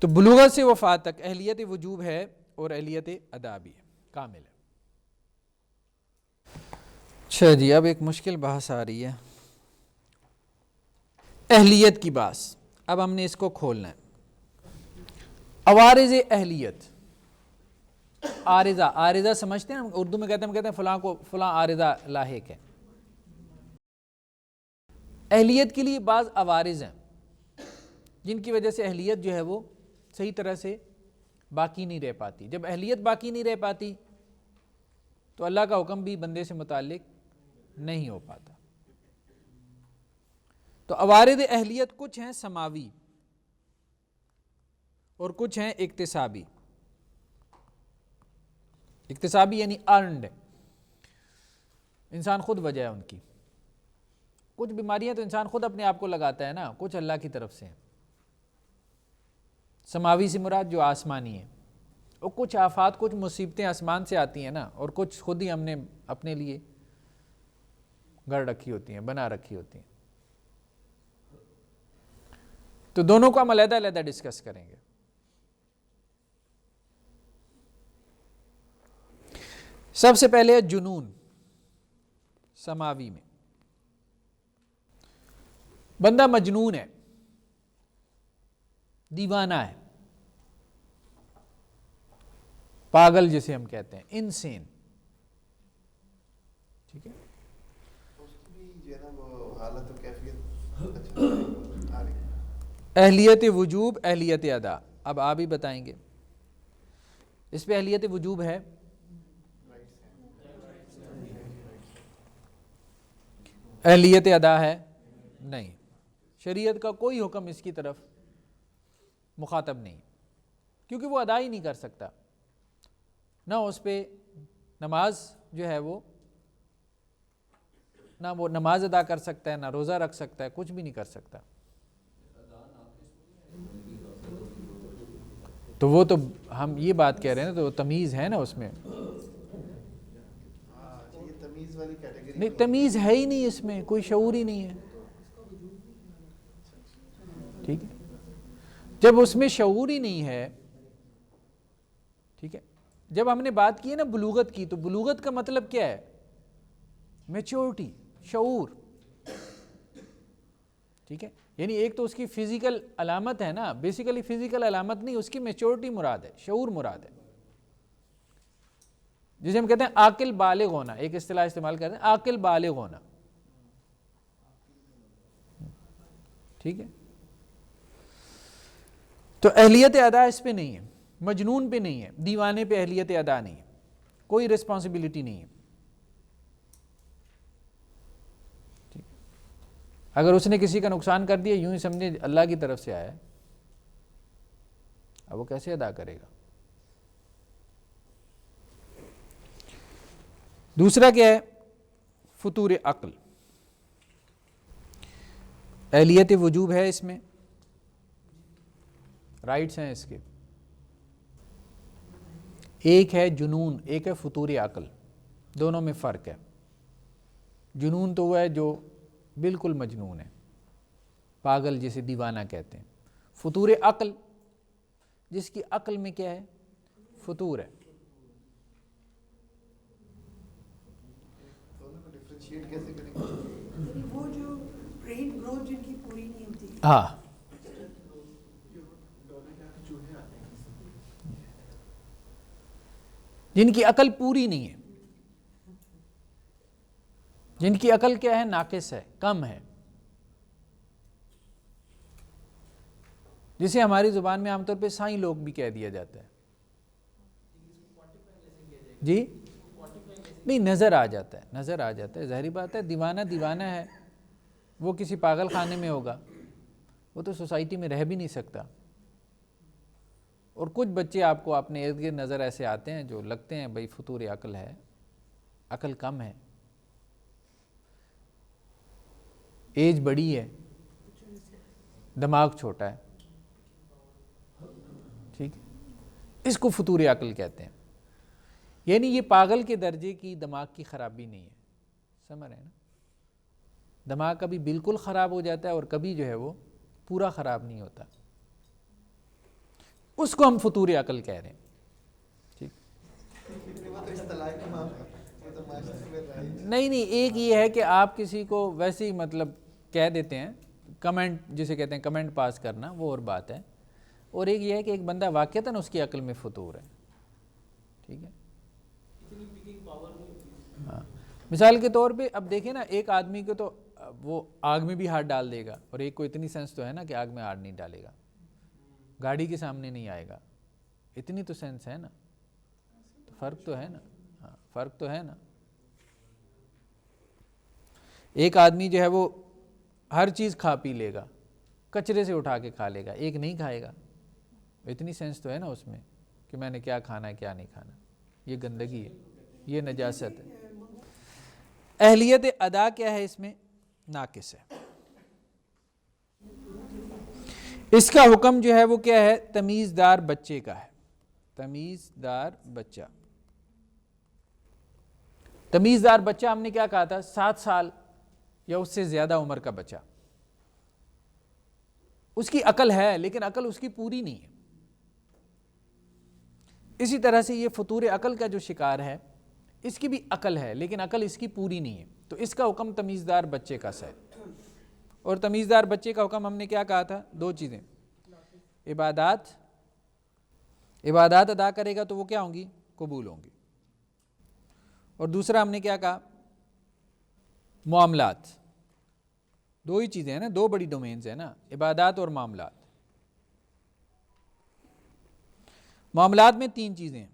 تو بلوغت سے وفات تک اہلیت وجوب ہے اور اہلیت ادا بھی ہے، کامل ہے. اچھا جی، اب ایک مشکل بحث آ رہی ہے، اہلیت کی بات. اب ہم نے اس کو کھولنا ہے. عوارض اہلیت. عارضہ سمجھتے ہیں، اردو میں کہتے ہیں فلاں کو فلاں عارضہ لاحق ہے. اہلیت کے لیے بعض عوارض ہیں جن کی وجہ سے اہلیت جو ہے وہ صحیح طرح سے باقی نہیں رہ پاتی. جب اہلیت باقی نہیں رہ پاتی تو اللہ کا حکم بھی بندے سے متعلق نہیں ہو پاتا. تو عوارض اہلیت کچھ ہیں سماوی اور کچھ ہیں اکتسابی. اکتسابی یعنی ارنڈ، انسان خود وجہ ہے ان کی. کچھ بیماریاں تو انسان خود اپنے آپ کو لگاتا ہے نا، کچھ اللہ کی طرف سے ہیں. سماوی سے مراد جو آسمانی ہے، اور کچھ آفات کچھ مصیبتیں آسمان سے آتی ہیں نا، اور کچھ خود ہی ہم نے اپنے لیے گھڑ رکھی ہوتی ہیں، بنا رکھی ہوتی ہیں. تو دونوں کو ہم علیحدہ علیحدہ ڈسکس کریں گے. سب سے پہلے جنون. سماوی میں بندہ مجنون ہے، دیوانہ ہے، پاگل جسے ہم کہتے ہیں، انسین. ٹھیک ہے، اس کی بھی جو ہے نا وہ حالت و کیفیت آ رہی ہے. اہلیت وجوب، اہلیت ادا. اب آپ ہی بتائیں گے اس پہ اہلیت وجوب ہے، اہلیت ادا ہے نہیں. شریعت کا کوئی حکم اس کی طرف مخاطب نہیں، کیونکہ وہ ادا ہی نہیں کر سکتا. نہ اس پہ نماز جو ہے وہ، نہ وہ نماز ادا کر سکتا ہے، نہ روزہ رکھ سکتا ہے، کچھ بھی نہیں کر سکتا. تو وہ تو ہم یہ بات کہہ رہے ہیں نا، تو تمیز ہے نا اس میں. یہ تمیز والی کیٹیگری نہیں، تمیز ہے ہی نہیں اس میں، کوئی شعور ہی نہیں ہے. ٹھیک ہے، جب اس میں شعور ہی نہیں ہے. ٹھیک ہے، جب ہم نے بات کی ہے نا بلوغت کی، تو بلوغت کا مطلب کیا ہے؟ میچورٹی، شعور. ٹھیک ہے، یعنی ایک تو اس کی فزیکل علامت ہے نا، بیسیکلی فزیکل علامت نہیں، اس کی میچورٹی مراد ہے، شعور مراد ہے. جسے ہم کہتے ہیں عاقل بالغ ہونا، ایک اصطلاح استعمال کرتے ہیں عاقل بالغ ہونا. ٹھیک ہے، تو اہلیت ادا اس پہ نہیں ہے، مجنون پہ نہیں ہے، دیوانے پہ اہلیت ادا نہیں ہے، کوئی رسپانسبلٹی نہیں ہے. اگر اس نے کسی کا نقصان کر دیا، یوں ہی سمجھے اللہ کی طرف سے آیا ہے، اب وہ کیسے ادا کرے گا؟ دوسرا کیا ہے؟ فطور عقل. اہلیت وجوب ہے اس میں، رائٹس ہیں اس کے. ایک ہے جنون، ایک ہے فطور عقل. دونوں میں فرق ہے. جنون تو وہ ہے جو بالکل مجنون ہے، پاگل جسے دیوانہ کہتے ہیں. فطور عقل جس کی عقل میں کیا ہے؟ فطور ہے. دونوں کو ڈفرینشیٹ کیسے کریں گے؟ وہ جو برین گروتھ جن کی پوری نہیں ہوتی. ہاں، جن کی عقل پوری نہیں ہے، جن کی عقل کیا ہے؟ ناقص ہے، کم ہے. جسے ہماری زبان میں عام طور پہ سائیں لوگ بھی کہہ دیا جاتا ہے. جی نہیں، نظر آ جاتا ہے، نظر آ جاتا ہے. ظاہری بات ہے، دیوانہ دیوانہ ہے، وہ کسی پاگل خانے میں ہوگا، وہ تو سوسائٹی میں رہ بھی نہیں سکتا. اور کچھ بچے آپ کو اپنے ارد گرد نظر ایسے آتے ہیں جو لگتے ہیں بھائی فطور عقل ہے، عقل کم ہے، ایج بڑی ہے، دماغ چھوٹا ہے. ٹھیک ہے، اس کو فطور عقل کہتے ہیں. یعنی یہ پاگل کے درجے کی دماغ کی خرابی نہیں ہے. سمجھ رہے ہیں نا؟ دماغ کبھی بالکل خراب ہو جاتا ہے اور کبھی جو ہے وہ پورا خراب نہیں ہوتا. اس کو ہم فطور عقل کہہ رہے ہیں. ٹھیک، وہ تو اصطلاح کا نام ہے، وہ تو نہیں ایک یہ ہے کہ آپ کسی کو ویسے ہی مطلب کہہ دیتے ہیں، کمنٹ جسے کہتے ہیں کمنٹ پاس کرنا، وہ اور بات ہے، اور ایک یہ ہے کہ ایک بندہ واقعتاً اس کی عقل میں فطور ہے، ٹھیک ہے۔ ہاں، مثال کے طور پہ اب دیکھیں نا، ایک آدمی کو تو وہ آگ میں بھی ہاتھ ڈال دے گا، اور ایک کو اتنی سینس تو ہے نا کہ آگ میں ہاتھ نہیں ڈالے گا، گاڑی کے سامنے نہیں آئے گا، اتنی تو سینس ہے نا، فرق تو ہے نا، ہاں فرق تو ہے نا۔ ایک آدمی جو ہے وہ ہر چیز کھا پی لے گا، کچرے سے اٹھا کے کھا لے گا، ایک نہیں کھائے گا، اتنی سینس تو ہے نا اس میں کہ میں نے کیا کھانا ہے کیا نہیں کھانا، یہ گندگی ہے، یہ نجاست ہے۔ اہلیت ادا کیا ہے اس میں؟ ناقص ہے۔ اس کا حکم جو ہے وہ کیا ہے؟ تمیزدار بچے کا ہے، تمیزدار بچہ۔ تمیزدار بچہ ہم نے کیا کہا تھا؟ 7 سال یا اس سے زیادہ عمر کا بچہ، اس کی عقل ہے لیکن عقل اس کی پوری نہیں ہے۔ اسی طرح سے یہ فطور عقل کا جو شکار ہے، اس کی بھی عقل ہے لیکن عقل اس کی پوری نہیں ہے، تو اس کا حکم تمیزدار بچے کا ہے۔ اور تمیزدار بچے کا حکم ہم نے کیا کہا تھا؟ 2 چیزیں، عبادات ادا کرے گا تو وہ کیا ہوں گی؟ قبول ہوں گی، اور دوسرا ہم نے کیا کہا؟ معاملات۔ 2 ہی چیزیں ہیں نا، 2 بڑی ڈومینز ہیں نا، عبادات اور معاملات۔ معاملات میں 3 چیزیں ہیں،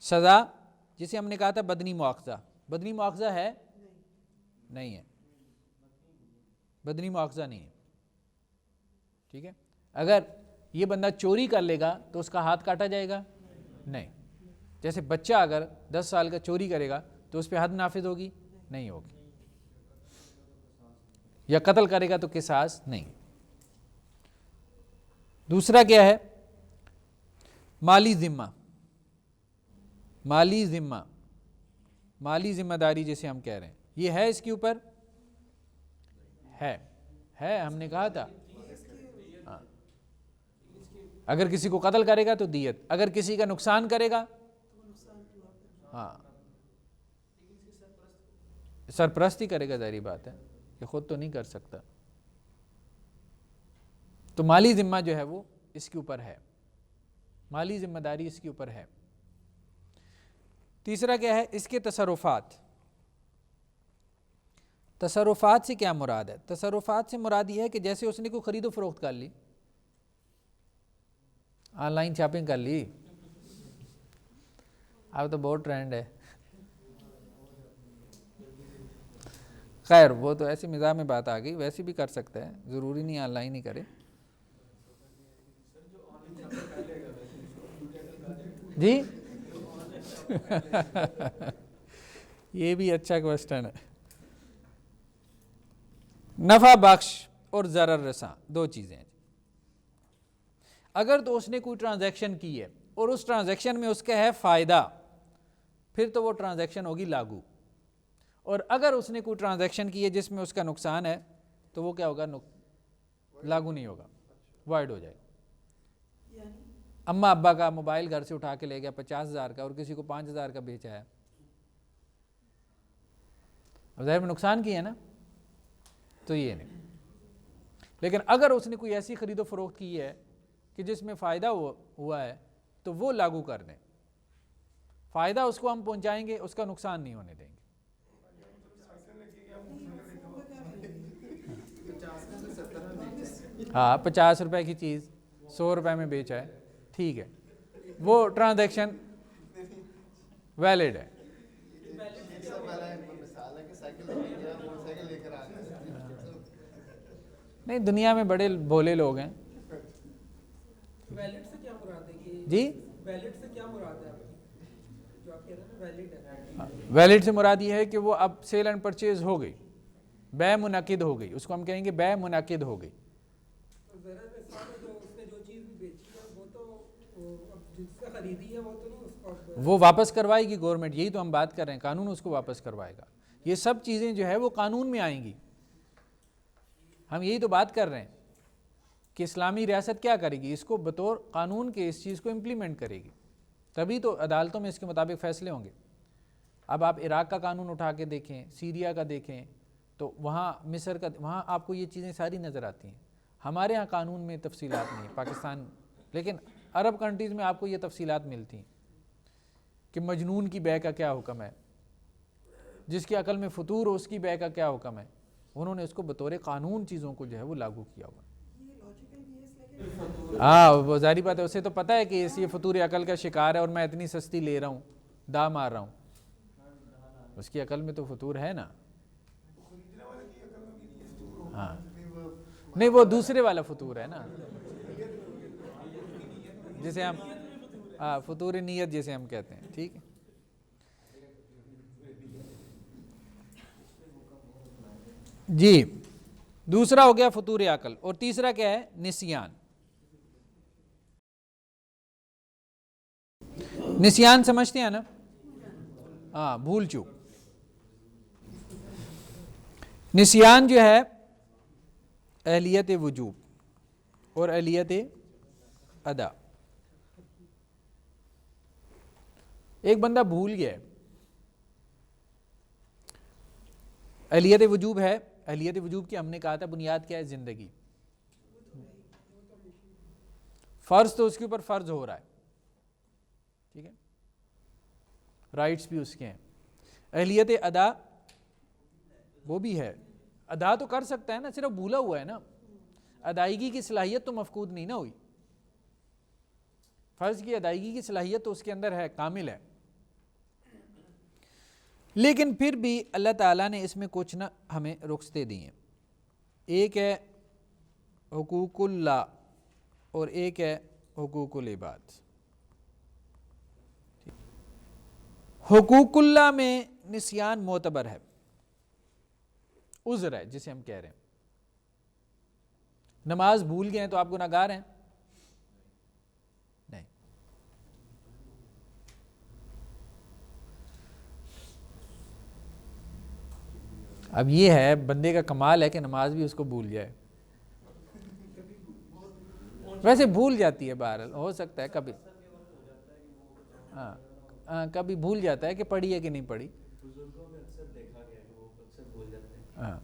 سزا جسے ہم نے کہا تھا بدنی مواخذہ، بدنی مواخذہ ہے؟ نہیں ہے، بدنی مواخذہ نہیں ہے، ٹھیک ہے۔ اگر یہ بندہ چوری کر لے گا تو اس کا ہاتھ کاٹا جائے گا؟ نہیں۔ جیسے بچہ اگر 10 سال کا چوری کرے گا تو اس پہ حد نافذ ہوگی؟ نہیں ہوگی۔ یا قتل کرے گا تو قصاص نہیں۔ دوسرا کیا ہے؟ مالی ذمہ، مالی ذمہ، مالی ذمہ داری جسے ہم کہہ رہے ہیں، یہ ہے اس کے اوپر؟ ہے ہم نے کہا تھا، ہاں۔ اگر کسی کو قتل کرے گا تو دیت، اگر کسی کا نقصان کرے گا، ہاں سرپرستی کرے گا، ظاہری بات ہے کہ خود تو نہیں کر سکتا، تو مالی ذمہ جو ہے وہ اس کے اوپر ہے، مالی ذمہ داری اس کے اوپر ہے۔ تیسرا کیا ہے؟ اس کے تصرفات۔ تصرفات سے کیا مراد ہے؟ تصرفات سے مراد یہ ہے کہ جیسے اس نے کوئی خرید و فروخت کر لی، آن لائن شاپنگ کر لی، اب تو بہت ٹرینڈ ہے، خیر وہ تو ایسی مزاح میں بات آ گئی، ویسے بھی کر سکتا ہے، ضروری نہیں آن لائن ہی کرے۔ جی یہ بھی اچھا کوسچن ہے۔ نفع بخش اور ضرر رساں 2 چیزیں ہیں۔ اگر تو اس نے کوئی ٹرانزیکشن کی ہے اور اس ٹرانزیکشن میں اس کا ہے فائدہ، پھر تو وہ ٹرانزیکشن ہوگی لاگو، اور اگر اس نے کوئی ٹرانزیکشن کی ہے جس میں اس کا نقصان ہے تو وہ کیا ہوگا؟ لاگو نہیں ہوگا، وائڈ ہو جائے گا۔ اماں ابا کا موبائل گھر سے اٹھا کے لے گیا 50,000 کا اور کسی کو 5,000 کا بیچا ہے، اب ظاہر میں نقصان کی ہے نا، تو یہ نہیں۔ لیکن اگر اس نے کوئی ایسی خرید و فروخت کی ہے کہ جس میں فائدہ ہوا ہے تو وہ لاگو کر دیں، فائدہ اس کو ہم پہنچائیں گے، اس کا نقصان نہیں ہونے دیں گے۔ ہاں 50 روپے کی چیز 100 روپے میں بیچا ہے، ٹھیک ہے، وہ ٹرانزیکشن ویلڈ ہے۔ نہیں دنیا میں بڑے بھولے لوگ ہیں۔ ویلڈ سے کیا مراد ہے؟ جی ویلڈ سے کیا مراد ہے جو آپ کہہ رہے ہیں ویلڈ ہے؟ ویلڈ سے مراد یہ ہے کہ وہ اب سیل اینڈ پرچیز ہو گئی، بے منعقد ہو گئی، اس کو ہم کہیں گے بے منعقد ہو گئی۔ وہ واپس کروائے گی گورنمنٹ، یہی تو ہم بات کر رہے ہیں، قانون اس کو واپس کروائے گا۔ یہ سب چیزیں جو ہے وہ قانون میں آئیں گی، ہم یہی تو بات کر رہے ہیں کہ اسلامی ریاست کیا کرے گی، اس کو بطور قانون کے اس چیز کو امپلیمنٹ کرے گی۔ تبھی تو عدالتوں میں اس کے مطابق فیصلے ہوں گے. اب آپ عراق کا قانون اٹھا کے دیکھیں, سیریا کا دیکھیں, تو وہاں مصر کا, وہاں آپ کو یہ چیزیں ساری نظر آتی ہیں. ہمارے ہاں قانون میں تفصیلات نہیں, پاکستان, لیکن عرب کنٹریز میں آپ کو یہ تفصیلات ملتی ہیں کہ مجنون کی بیع کا کیا حکم ہے, جس کی عقل میں فطور ہو اس کی بیع کا کیا حکم ہے. انہوں نے اس کو بطور قانون چیزوں کو جو ہے وہ لاگو کیا ہوا. ہاں وہ ظاہری بات ہے, اسے تو پتہ ہے کہ یہ فطور عقل کا شکار ہے اور میں اتنی سستی لے رہا ہوں, دا مار رہا ہوں. اس کی عقل میں تو فطور ہے نا. ہاں نہیں, وہ دوسرے والا فطور ہے نا, جسے ہم فطور نیت جسے ہم کہتے ہیں. ٹھیک ہے, جی. دوسرا ہو گیا فطور عقل, اور تیسرا کیا ہے؟ نسیان. نسیان سمجھتے ہیں نا؟ ہاں, بھول چوک. نسیان جو ہے اہلیت وجوب اور اہلیت ادا. ایک بندہ بھول گیا, اہلیت وجوب ہے. اہلیت وجوب کی ہم نے کہا تھا بنیاد کیا ہے؟ زندگی. فرض تو اس کے اوپر فرض ہو رہا ہے, ٹھیک ہے, رائٹس بھی اس کے ہیں. اہلیت ادا وہ بھی ہے, ادا تو کر سکتا ہے نا, صرف بھولا ہوا ہے نا. ادائیگی کی صلاحیت تو مفقود نہیں نہ ہوئی. فرض کی ادائیگی کی صلاحیت تو اس کے اندر ہے, کامل ہے. لیکن پھر بھی اللہ تعالیٰ نے اس میں کچھ نہ ہمیں رخصتیں دی ہیں. ایک ہے حقوق اللہ اور ایک ہے حقوق العباد. حقوق اللہ میں نسیان معتبر ہے, عذر ہے جسے ہم کہہ رہے ہیں. نماز بھول گئے ہیں تو آپ گناہگار ہیں؟ نہیں. اب یہ ہے بندے کا کمال ہے کہ نماز بھی اس کو بھول جائے. ویسے بھول جاتی ہے, بہرحال ہو سکتا ہے کبھی, ہاں کبھی بھول جاتا ہے کہ پڑھی ہے کہ نہیں پڑھی. ہاں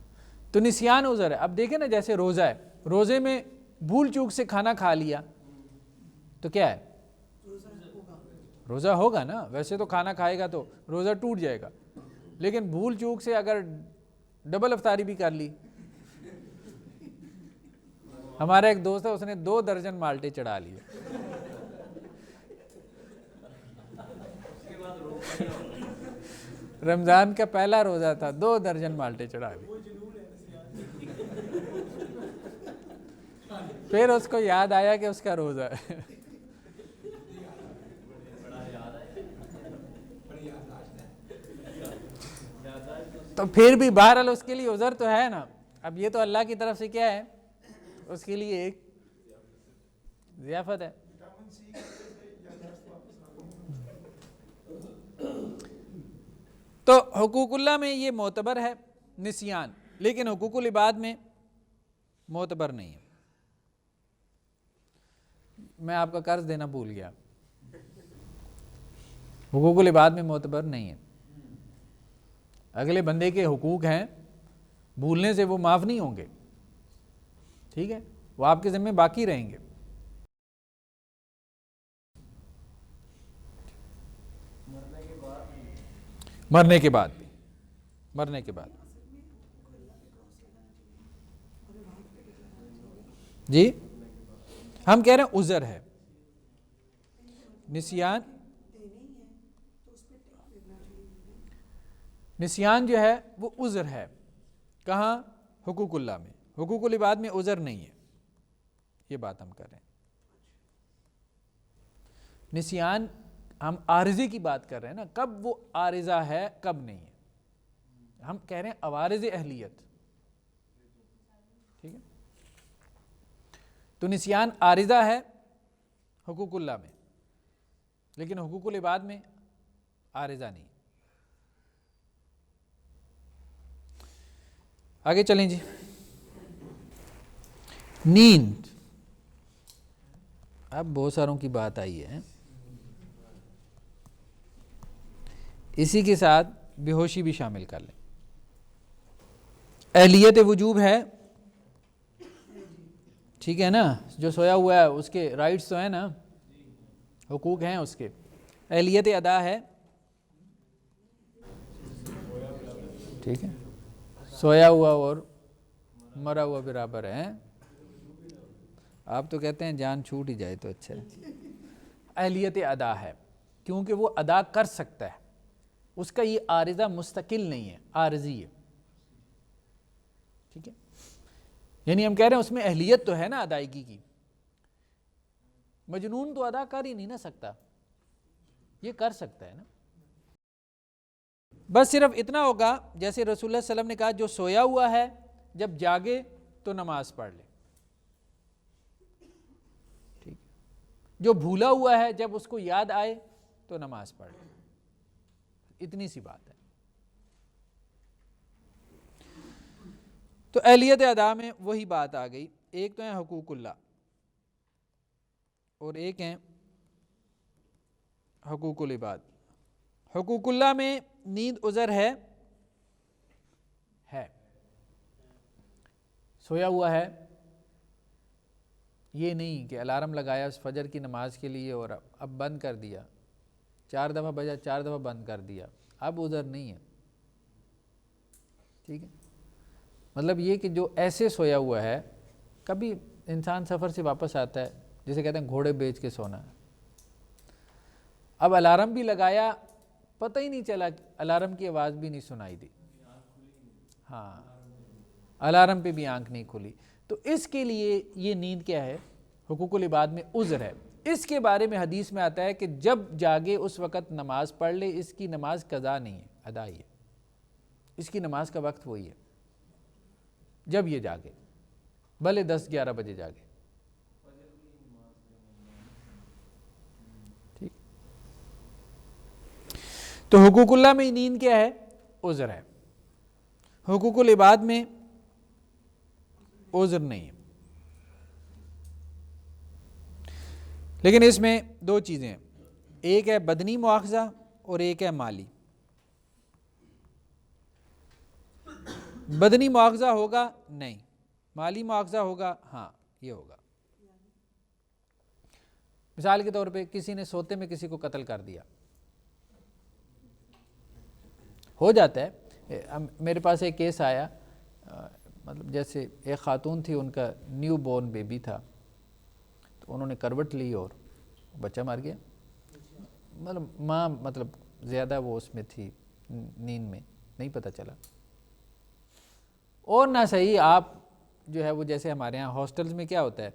تو نسیان عذر ہے. اب دیکھیں نا, جیسے روزہ ہے, روزے میں بھول چوک سے کھانا کھا لیا تو کیا ہے؟ روزہ ہوگا نا. ویسے تو کھانا کھائے گا تو روزہ ٹوٹ جائے گا, لیکن بھول چوک سے اگر ڈبل افطاری بھی کر لی. ہمارا ایک دوست ہے, اس نے 2 درجن مالٹے چڑھا لیے. رمضان کا پہلا روزہ تھا, 2 درجن مالٹے چڑھا لیے. پھر اس کو یاد آیا کہ اس کا روزہ ہے. تو پھر بھی بہرحال اس کے لیے عذر تو ہے نا. اب یہ تو اللہ کی طرف سے کیا ہے, اس کے لیے ایک ضیافت ہے. تو حقوق اللہ میں یہ معتبر ہے نسیان, لیکن حقوق العباد میں معتبر نہیں ہے. میں آپ کا قرض دینا بھول گیا, حقوق العباد میں معتبر نہیں ہے. اگلے بندے کے حقوق ہیں, بھولنے سے وہ معاف نہیں ہوں گے, ٹھیک ہے, وہ آپ کے ذمہ باقی رہیں گے. مرنے کے بعد بھی, مرنے کے بعد. جی ہم کہہ رہے ہیں عذر ہے. نسیان جو ہے وہ عذر ہے. کہاں؟ حقوق اللہ میں. حقوق العباد میں عذر نہیں ہے. یہ بات ہم کر رہے ہیں. نسیان ہم عارضے کی بات کر رہے ہیں نا, کب وہ عارضہ ہے کب نہیں ہے. ہم کہہ رہے ہیں عوارض اہلیت, ٹھیک ہے. تو نسیان عارضہ ہے حقوق اللہ میں, لیکن حقوق العباد میں عارضہ نہیں. آگے چلیں جی. نیند, اب بہت ساروں کی بات آئی ہے. اسی کے ساتھ بے ہوشی بھی شامل کر لیں. اہلیت وجوب ہے, ٹھیک ہے نا, جو سویا ہوا ہے اس کے رائٹس تو ہیں نا, حقوق ہیں اس کے. اہلیت ادا ہے, ٹھیک ہے, سویا ہوا اور مرا ہوا برابر ہے. آپ تو کہتے ہیں جان چھوٹ ہی جائے تو اچھا ہے. اہلیت ادا ہے کیونکہ وہ ادا کر سکتا ہے, اس کا یہ عارضہ مستقل نہیں ہے, عارضی ہے, ٹھیک ہے. یعنی ہم کہہ رہے ہیں اس میں اہلیت تو ہے نا ادائیگی کی. مجنون تو ادا کر ہی نہیں نہ سکتا, یہ کر سکتا ہے نا. بس صرف اتنا ہوگا جیسے رسول اللہ صلی اللہ علیہ وسلم نے کہا جو سویا ہوا ہے جب جاگے تو نماز پڑھ لے, ٹھیک. جو بھولا ہوا ہے جب اس کو یاد آئے تو نماز پڑھ لے, اتنی سی بات ہے. تو اہلیت ادا میں وہی بات آ گئی. ایک تو ہیں حقوق اللہ اور ایک ہیں حقوق العباد. حقوق اللہ میں نیند عذر ہے, سویا ہوا ہے, یہ نہیں کہ الارم لگایا اس فجر کی نماز کے لیے اور اب بند کر دیا, 4 دفعہ بجا 4 دفعہ بند کر دیا, اب عذر نہیں ہے, ٹھیک ہے. مطلب یہ کہ جو ایسے سویا ہوا ہے, کبھی انسان سفر سے واپس آتا ہے, جسے کہتے ہیں گھوڑے بیچ کے سونا, اب الارم بھی لگایا, پتہ ہی نہیں چلا, الارم کی آواز بھی نہیں سنائی دی, ہاں الارم پہ بھی آنکھ نہیں کھلی, تو اس کے لیے یہ نیند کیا ہے, حقوق العباد میں عذر ہے. اس کے بارے میں حدیث میں آتا ہے کہ جب جاگے اس وقت نماز پڑھ لے, اس کی نماز قضا نہیں ہے, ادا ہی ہے, اس کی نماز کا وقت وہی ہے جب یہ جاگے, بھلے 10-11 بجے جاگے, ٹھیک. تو حقوق اللہ میں نیند کیا ہے, عذر ہے. حقوق العباد میں عذر نہیں ہے. لیکن اس میں 2 چیزیں ہیں, ایک ہے بدنی مواخذہ اور ایک ہے مالی. بدنی مواخذہ ہوگا نہیں, مالی مواخذہ ہوگا, ہاں یہ ہوگا. مثال کے طور پہ کسی نے سوتے میں کسی کو قتل کر دیا, ہو جاتا ہے. میرے پاس ایک کیس آیا, مطلب جیسے ایک خاتون تھی, ان کا نیو بورن بیبی تھا, تو انہوں نے کروٹ لی اور بچہ مر گیا. مطلب ماں مطلب زیادہ وہ اس میں تھی, نیند میں, نہیں پتہ چلا. اور نہ صحیح آپ جو ہے وہ جیسے ہمارے ہاں ہاسٹلز میں کیا ہوتا ہے,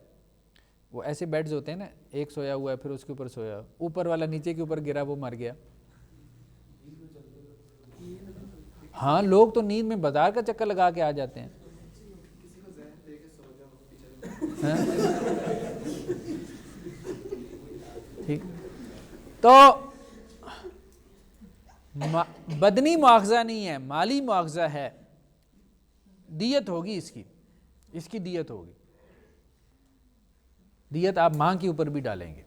وہ ایسے بیڈز ہوتے ہیں نا, ایک سویا ہوا ہے پھر اس کے اوپر سویا, اوپر والا نیچے کے اوپر گرا وہ مر گیا. ہاں لوگ تو نیند میں بازار کا چکر لگا کے آ جاتے ہیں. ٹھیک, تو بدنی مواخذہ نہیں ہے, مالی مواخذہ ہے. دیت ہوگی اس کی دیت ہوگی. دیت آپ ماں کے اوپر بھی ڈالیں گے,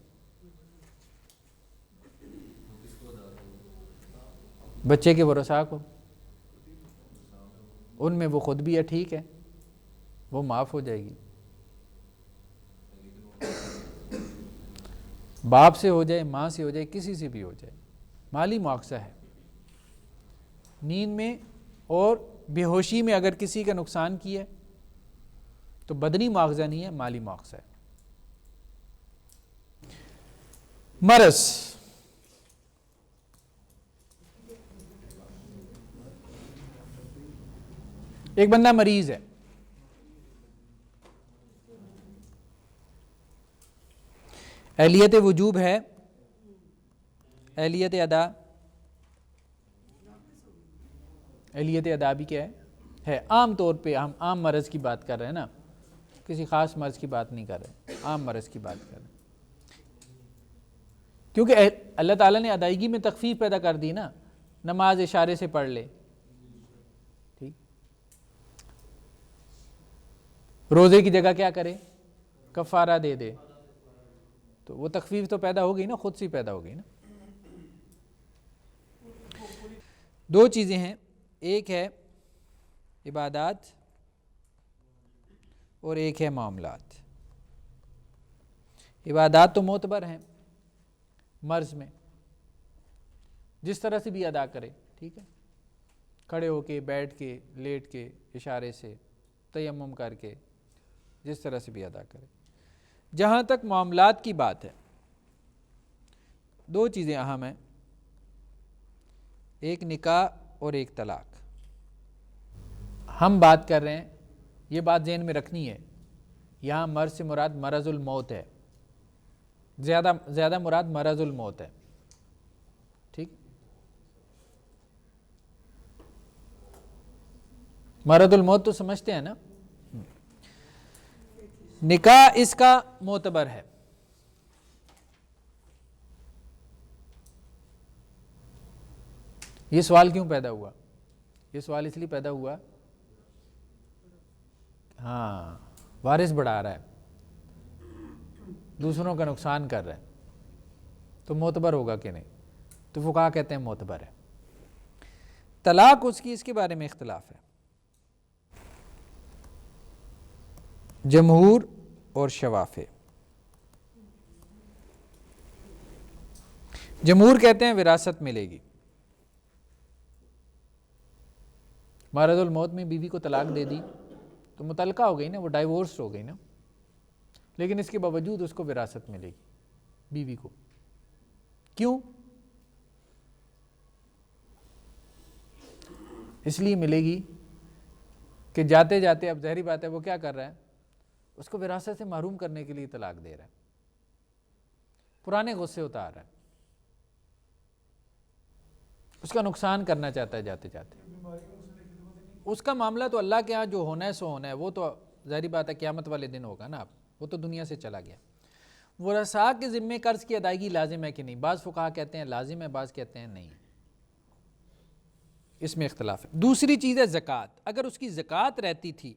بچے کے ورثاء کو, ان میں وہ خود بھی ہے, ٹھیک ہے, وہ معاف ہو جائے گی. باپ سے ہو جائے, ماں سے ہو جائے, کسی سے بھی ہو جائے, مالی مواخذہ ہے. نیند میں اور بے ہوشی میں اگر کسی کا نقصان کیا تو بدنی مواخذہ نہیں ہے, مالی مواخذہ ہے. مرض, ایک بندہ مریض ہے, اہلیت وجوب ہے, اہلیت ادا, اہلیت ادا بھی کیا ہے. عام طور پہ ہم عام مرض کی بات کر رہے ہیں نا, کسی خاص مرض کی بات نہیں کر رہے, عام مرض کی بات کر رہے ہیں. کیونکہ اللہ تعالیٰ نے ادائیگی میں تخفیف پیدا کر دی نا, نماز اشارے سے پڑھ لے, ٹھیک. روزے کی جگہ کیا کرے, کفارہ دے دے, تو وہ تخفیف تو پیدا ہو گئی نا, خود سے پیدا ہو گئی نا. دو چیزیں ہیں، ایک ہے عبادات اور ایک ہے معاملات۔ عبادات تو معتبر ہیں مرض میں، جس طرح سے بھی ادا کرے، ٹھیک ہے، کھڑے ہو کے، بیٹھ کے، لیٹ کے، اشارے سے، تیمم کر کے، جس طرح سے بھی ادا کرے۔ جہاں تک معاملات کی بات ہے، دو چیزیں اہم ہیں، ایک نکاح اور ایک طلاق۔ ہم بات کر رہے ہیں، یہ بات ذہن میں رکھنی ہے، یہاں مرض سے مراد مرض الموت ہے، زیادہ مراد مرض الموت ہے، ٹھیک؟ مرض الموت تو سمجھتے ہیں نا؟ نکاح اس کا معتبر ہے۔ یہ سوال کیوں پیدا ہوا؟ یہ سوال اس لیے پیدا ہوا، ہاں، وارث بڑھا رہا ہے، دوسروں کا نقصان کر رہا ہے، تو معتبر ہوگا کہ نہیں؟ تو فقہا کہتے ہیں معتبر ہے۔ طلاق اس کے بارے میں اختلاف ہے، جمہور اور شوافع۔ جمہور کہتے ہیں وراثت ملے گی، مرض الموت میں بیوی کو طلاق دے دی تو متعلقہ ہو گئی نا، وہ ڈائیورس ہو گئی نا، لیکن اس کے باوجود اس کو وراثت ملے گی بیوی کو۔ کیوں؟ اس لیے ملے گی کہ جاتے جاتے، اب ظاہری بات ہے وہ کیا کر رہا ہے، اس کو وراثت سے محروم کرنے کے لیے طلاق دے رہا ہے، پرانے غصے اتار رہا ہے، اس کا نقصان کرنا چاہتا ہے جاتے جاتے۔ اس کا معاملہ تو اللہ کے ہاں جو ہونا ہے سو ہونا ہے، وہ تو ظاہری بات ہے قیامت والے دن ہوگا نا، وہ تو دنیا سے چلا گیا۔ ورثاء کے ذمے قرض کی ادائیگی لازم ہے کہ نہیں؟ بعض فقہا کہتے ہیں لازم ہے، بعض کہتے ہیں نہیں، اس میں اختلاف ہے۔ دوسری چیز ہے زکوٰۃ۔ اگر اس کی زکوٰۃ رہتی تھی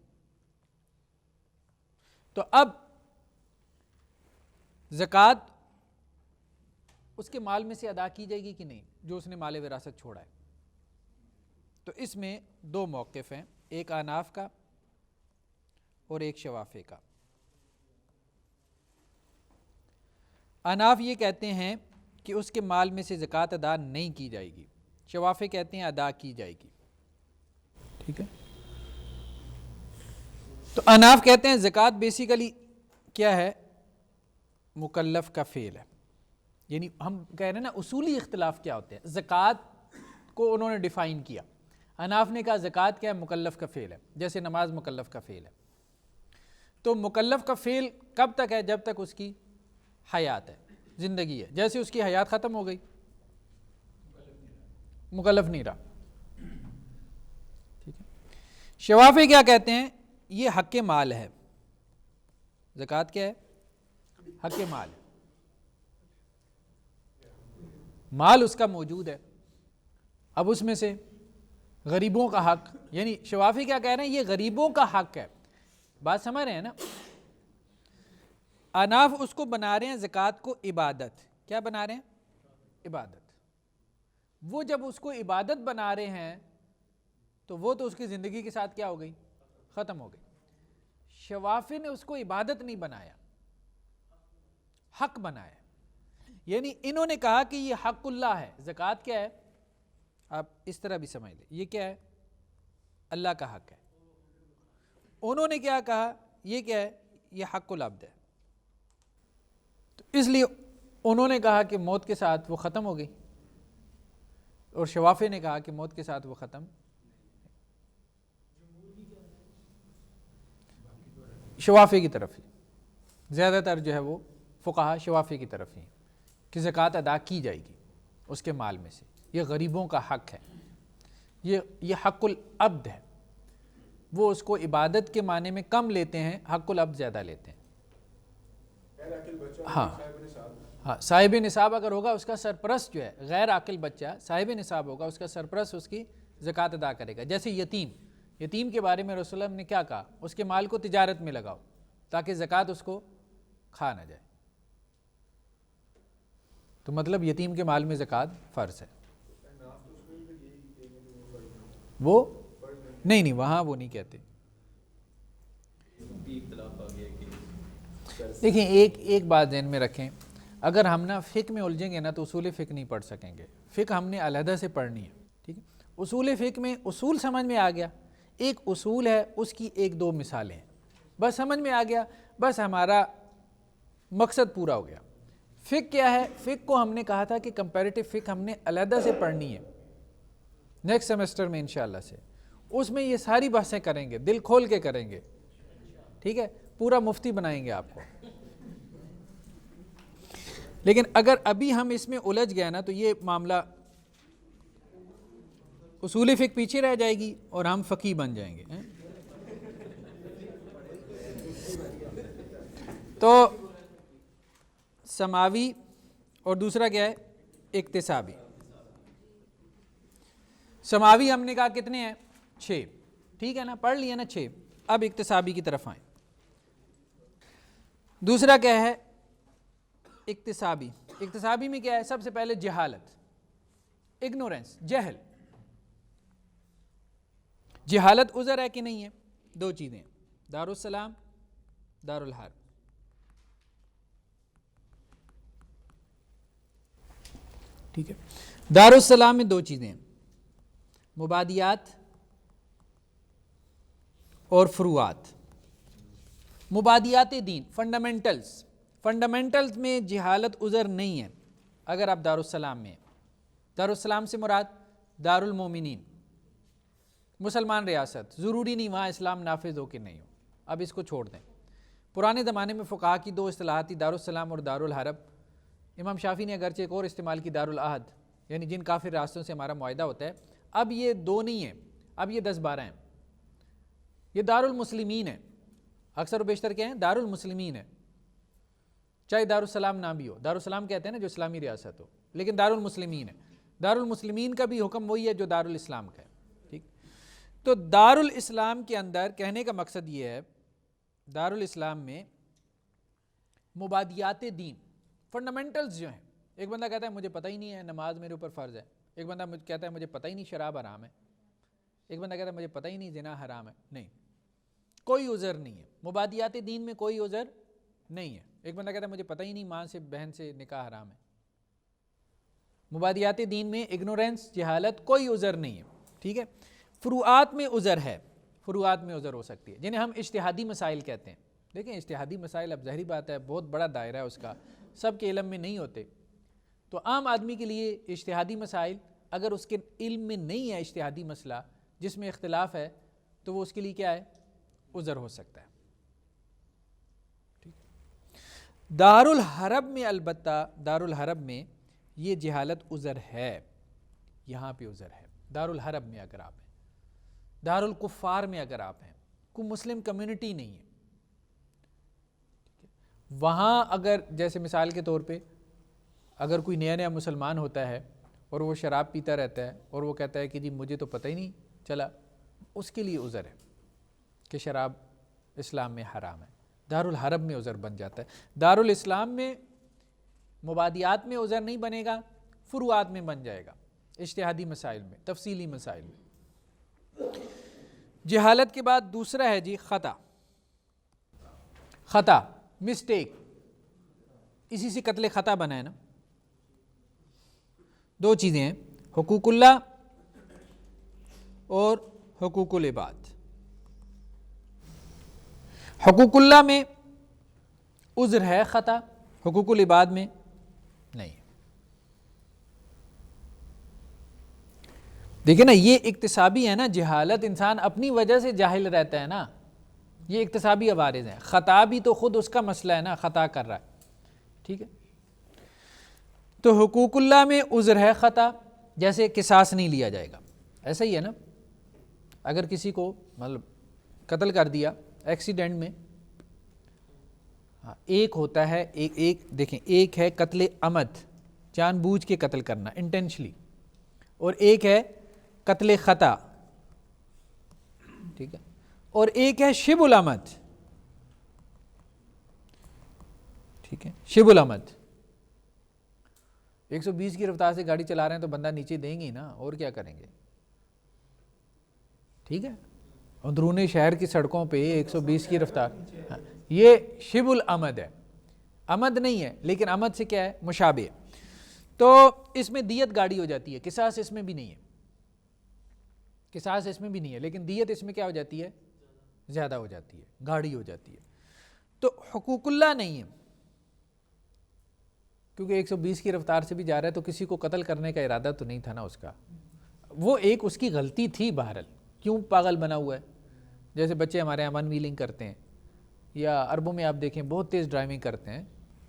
تو اب زکوٰۃ اس کے مال میں سے ادا کی جائے گی کہ نہیں، جو اس نے مال وراثت چھوڑا ہے؟ تو اس میں دو موقف ہیں، ایک احناف کا اور ایک شوافع کا۔ احناف یہ کہتے ہیں کہ اس کے مال میں سے زکوٰۃ ادا نہیں کی جائے گی، شوافع کہتے ہیں ادا کی جائے گی، ٹھیک ہے؟ تو احناف کہتے ہیں زکوٰۃ بیسیکلی کیا ہے؟ مکلف کا فعل ہے، یعنی ہم کہہ رہے ہیں نا اصولی اختلاف کیا ہوتے ہیں، زکوٰۃ کو انہوں نے ڈیفائن کیا۔ احناف نے کہا زکوٰۃ کیا ہے؟ مکلف کا فعل ہے، جیسے نماز مکلف کا فعل ہے۔ تو مکلف کا فعل کب تک ہے؟ جب تک اس کی حیات ہے، زندگی ہے۔ جیسے اس کی حیات ختم ہو گئی، مکلف نہیں رہا، ٹھیک ہے؟ شوافع کیا کہتے ہیں؟ یہ حق مال ہے، زکوٰۃ کیا ہے؟ حق مال ہے، مال اس کا موجود ہے، اب اس میں سے غریبوں کا حق، یعنی شوافع کیا کہہ رہے ہیں؟ یہ غریبوں کا حق ہے، بات سمجھ رہے ہیں نا؟ احناف اس کو بنا رہے ہیں زکوٰۃ کو عبادت، کیا بنا رہے ہیں؟ عبادت۔ وہ جب اس کو عبادت بنا رہے ہیں تو وہ تو اس کی زندگی کے ساتھ کیا ہو گئی؟ ختم ہو گئی۔ شوافع نے اس کو عبادت نہیں بنایا، حق بنایا، یعنی انہوں نے کہا کہ یہ حق اللہ ہے۔ زکوٰۃ کیا ہے؟ آپ اس طرح بھی سمجھ لیں، یہ کیا ہے؟ اللہ کا حق ہے۔ انہوں نے کیا کہا؟ یہ کیا ہے؟ یہ حق العبد ہے۔ تو اس لیے انہوں نے کہا کہ موت کے ساتھ وہ ختم ہو گئی، اور شوافع نے کہا کہ موت کے ساتھ وہ ختم۔ شوافع کی طرف ہی زیادہ تر جو ہے وہ فقہا شوافع کی طرف ہی کہ زکوٰۃ ادا کی جائے گی اس کے مال میں سے، یہ غریبوں کا حق ہے، یہ حق العبد ہے۔ وہ اس کو عبادت کے معنی میں کم لیتے ہیں، حق العبد زیادہ لیتے ہیں۔ ہاں، صاحب نصاب اگر ہوگا اس کا سرپرست جو ہے، غیر عاقل بچہ صاحب نصاب ہوگا، اس کا سرپرست اس کی زکوٰۃ ادا کرے گا۔ جیسے یتیم کے بارے میں رسول اللہ نے کیا کہا؟ اس کے مال کو تجارت میں لگاؤ تاکہ زکوٰۃ اس کو کھا نہ جائے، تو مطلب یتیم کے مال میں زکوٰۃ فرض ہے۔ وہ نہیں وہاں وہ نہیں کہتے. دیکھیں ایک بات ذہن میں رکھیں, اگر ہم نا فقہ میں الجھیں گے نا تو اصول فقہ نہیں پڑھ سکیں گے. فقہ ہم نے علیحدہ سے پڑھنی ہے, ٹھیک ہے. اصول فقہ میں اصول سمجھ میں آ گیا, ایک اصول ہے اس کی ایک دو مثالیں ہیں, بس سمجھ میں آ گیا, بس ہمارا مقصد پورا ہو گیا. فقہ کیا ہے؟ فقہ کو ہم نے کہا تھا کہ کمپیریٹیو فقہ ہم نے علیحدہ سے پڑھنی ہے نیکسٹ سیمسٹر میں انشاءاللہ سے. اس میں یہ ساری بحثیں کریں گے, دل کھول کے کریں گے, ٹھیک ہے, پورا مفتی بنائیں گے آپ کو. لیکن اگر ابھی ہم اس میں الجھ گئے نا تو یہ معاملہ اصول فقہ پیچھے رہ جائے گی اور ہم فقیہ بن جائیں گے. تو سماوی اور دوسرا کیا ہے؟ اکتسابی. سماوی ہم نے کہا کتنے ہیں؟ 6, ٹھیک ہے نا, پڑھ لیا نا 6. اب اکتسابی کی طرف آئیں. دوسرا کیا ہے؟ اکتسابی. اکتسابی میں کیا ہے؟ سب سے پہلے جہالت, اگنورینس, جہل. جہالت عذر ہے کہ نہیں ہے؟ دو چیزیں, دارالسلام, دارالحرب. ٹھیک ہے, دارالسلام میں دو چیزیں ہیں, مبادیات اور فروعات. مبادیات دین, فنڈامنٹلز میں جہالت عذر نہیں ہے اگر آپ دارالسلام میں ہیں. دارالسلام سے مراد دارالمومنین, مسلمان ریاست. ضروری نہیں وہاں اسلام نافذ ہو کہ نہیں ہو, اب اس کو چھوڑ دیں. پرانے زمانے میں فقہا کی دو اصطلاحات تھی, دارالسلام اور دارالحرب. امام شافعی نے اگرچہ ایک اور استعمال کی, دارالعہد, یعنی جن کافر ریاستوں سے ہمارا معاہدہ ہوتا ہے. اب یہ دو نہیں ہیں, اب یہ 10-12 ہیں. یہ دارالمسلمین ہے, اکثر و بیشتر کیا ہیں؟ دارالمسلمین ہے, چاہے دارالسلام نہ بھی ہو. دارالسلام کہتے ہیں نا جو اسلامی ریاست ہو, لیکن دارالمسلمین ہے. دارالمسلمین کا بھی حکم وہی ہے جو دارالاسلام کا ہے. ٹھیک, تو دارالاسلام کے اندر کہنے کا مقصد یہ ہے, دارالاسلام میں مبادیات دین, فنڈامنٹلز جو ہیں. ایک بندہ کہتا ہے مجھے پتہ ہی نہیں ہے نماز میرے اوپر فرض ہے, ایک بندہ کہتا ہے مجھے پتہ ہی نہیں شراب حرام ہے, ایک بندہ کہتا ہے مجھے پتہ ہی نہیں زنا حرام ہے. نہیں, کوئی عذر نہیں ہے, مبادیات دین میں کوئی عذر نہیں ہے. ایک بندہ کہتا ہے مجھے پتہ ہی نہیں ماں سے بہن سے نکاح حرام ہے. مبادیات دین میں اگنورینس, جہالت, کوئی عذر نہیں ہے. ٹھیک ہے. فروعات میں عذر ہے, فروعات میں عذر ہو سکتی ہے, جنہیں ہم اجتہادی مسائل کہتے ہیں. دیکھیں اجتہادی مسائل اب ظاہری بات ہے بہت بڑا دائرہ ہے اس کا, سب کے علم میں نہیں ہوتے. تو عام آدمی کے لیے اجتہادی مسائل اگر اس کے علم میں نہیں ہے اجتہادی مسئلہ جس میں اختلاف ہے, تو وہ اس کے لیے کیا ہے؟ عذر ہو سکتا ہے. دارالحرب میں, البتہ دارالحرب میں یہ جہالت عذر ہے, یہاں پہ عذر ہے. دارالحرب میں اگر آپ ہیں, دارالکفار میں اگر آپ ہیں, کوئی مسلم کمیونٹی نہیں ہے, وہاں اگر جیسے مثال کے طور پہ اگر کوئی نیا مسلمان ہوتا ہے اور وہ شراب پیتا رہتا ہے اور وہ کہتا ہے کہ جی مجھے تو پتہ ہی نہیں چلا, اس کے لیے عذر ہے کہ شراب اسلام میں حرام ہے. دارالحرب میں عذر بن جاتا ہے. دارالاسلام میں مبادیات میں عذر نہیں بنے گا, فروعات میں بن جائے گا, اجتہادی مسائل میں, تفصیلی مسائل میں. جہالت کے بعد دوسرا ہے جی خطا. خطا, مسٹیک, اسی سے قتل خطا بنا ہے نا. دو چیزیں ہیں, حقوق اللہ اور حقوق العباد. حقوق اللہ میں عذر ہے خطا, حقوق العباد میں نہیں. دیکھیں نا یہ اکتسابی ہے نا, جہالت انسان اپنی وجہ سے جاہل رہتا ہے نا, یہ اکتسابی عوارض ہیں. خطا بھی تو خود اس کا مسئلہ ہے نا, خطا کر رہا ہے. ٹھیک ہے, تو حقوق اللہ میں عذر ہے خطا, جیسے قصاص نہیں لیا جائے گا, ایسا ہی ہے نا. اگر کسی کو مطلب قتل کر دیا ایکسیڈنٹ میں, ایک ہوتا ہے ایک دیکھیں, ایک ہے قتل عمد, جان بوجھ کے قتل کرنا انٹینشلی, اور ایک ہے قتل خطا. ٹھیک ہے, اور ایک ہے شبہ العمد. ٹھیک ہے, شبہ العمد 120 کی رفتار سے گاڑی چلا رہے ہیں تو بندہ نیچے دیں گے نا, اور کیا کریں گے. ٹھیک ہے، اندرونی شہر کی سڑکوں پہ 120 کی رفتار، یہ شبہ العمد ہے، عمد نہیں ہے، لیکن عمد سے کیا ہے؟ مشابہ ہے۔ تو اس میں دیت گاڑی ہو جاتی ہے، قصاص اس میں بھی نہیں ہے، قصاص اس میں بھی نہیں ہے، لیکن دیت اس میں کیا ہو جاتی ہے؟ زیادہ ہو جاتی ہے، گاڑی ہو جاتی ہے۔ تو حقوق اللہ نہیں ہے، کیونکہ 120 کی رفتار سے بھی جا رہا ہے تو کسی کو قتل کرنے کا ارادہ تو نہیں تھا نا اس کا، وہ ایک اس کی غلطی تھی بہرحال، کیوں پاگل بنا ہوا ہے؟ جیسے بچے ہمارے یہاں ون ویلنگ کرتے ہیں، یا عربوں میں آپ دیکھیں بہت تیز ڈرائیونگ کرتے ہیں،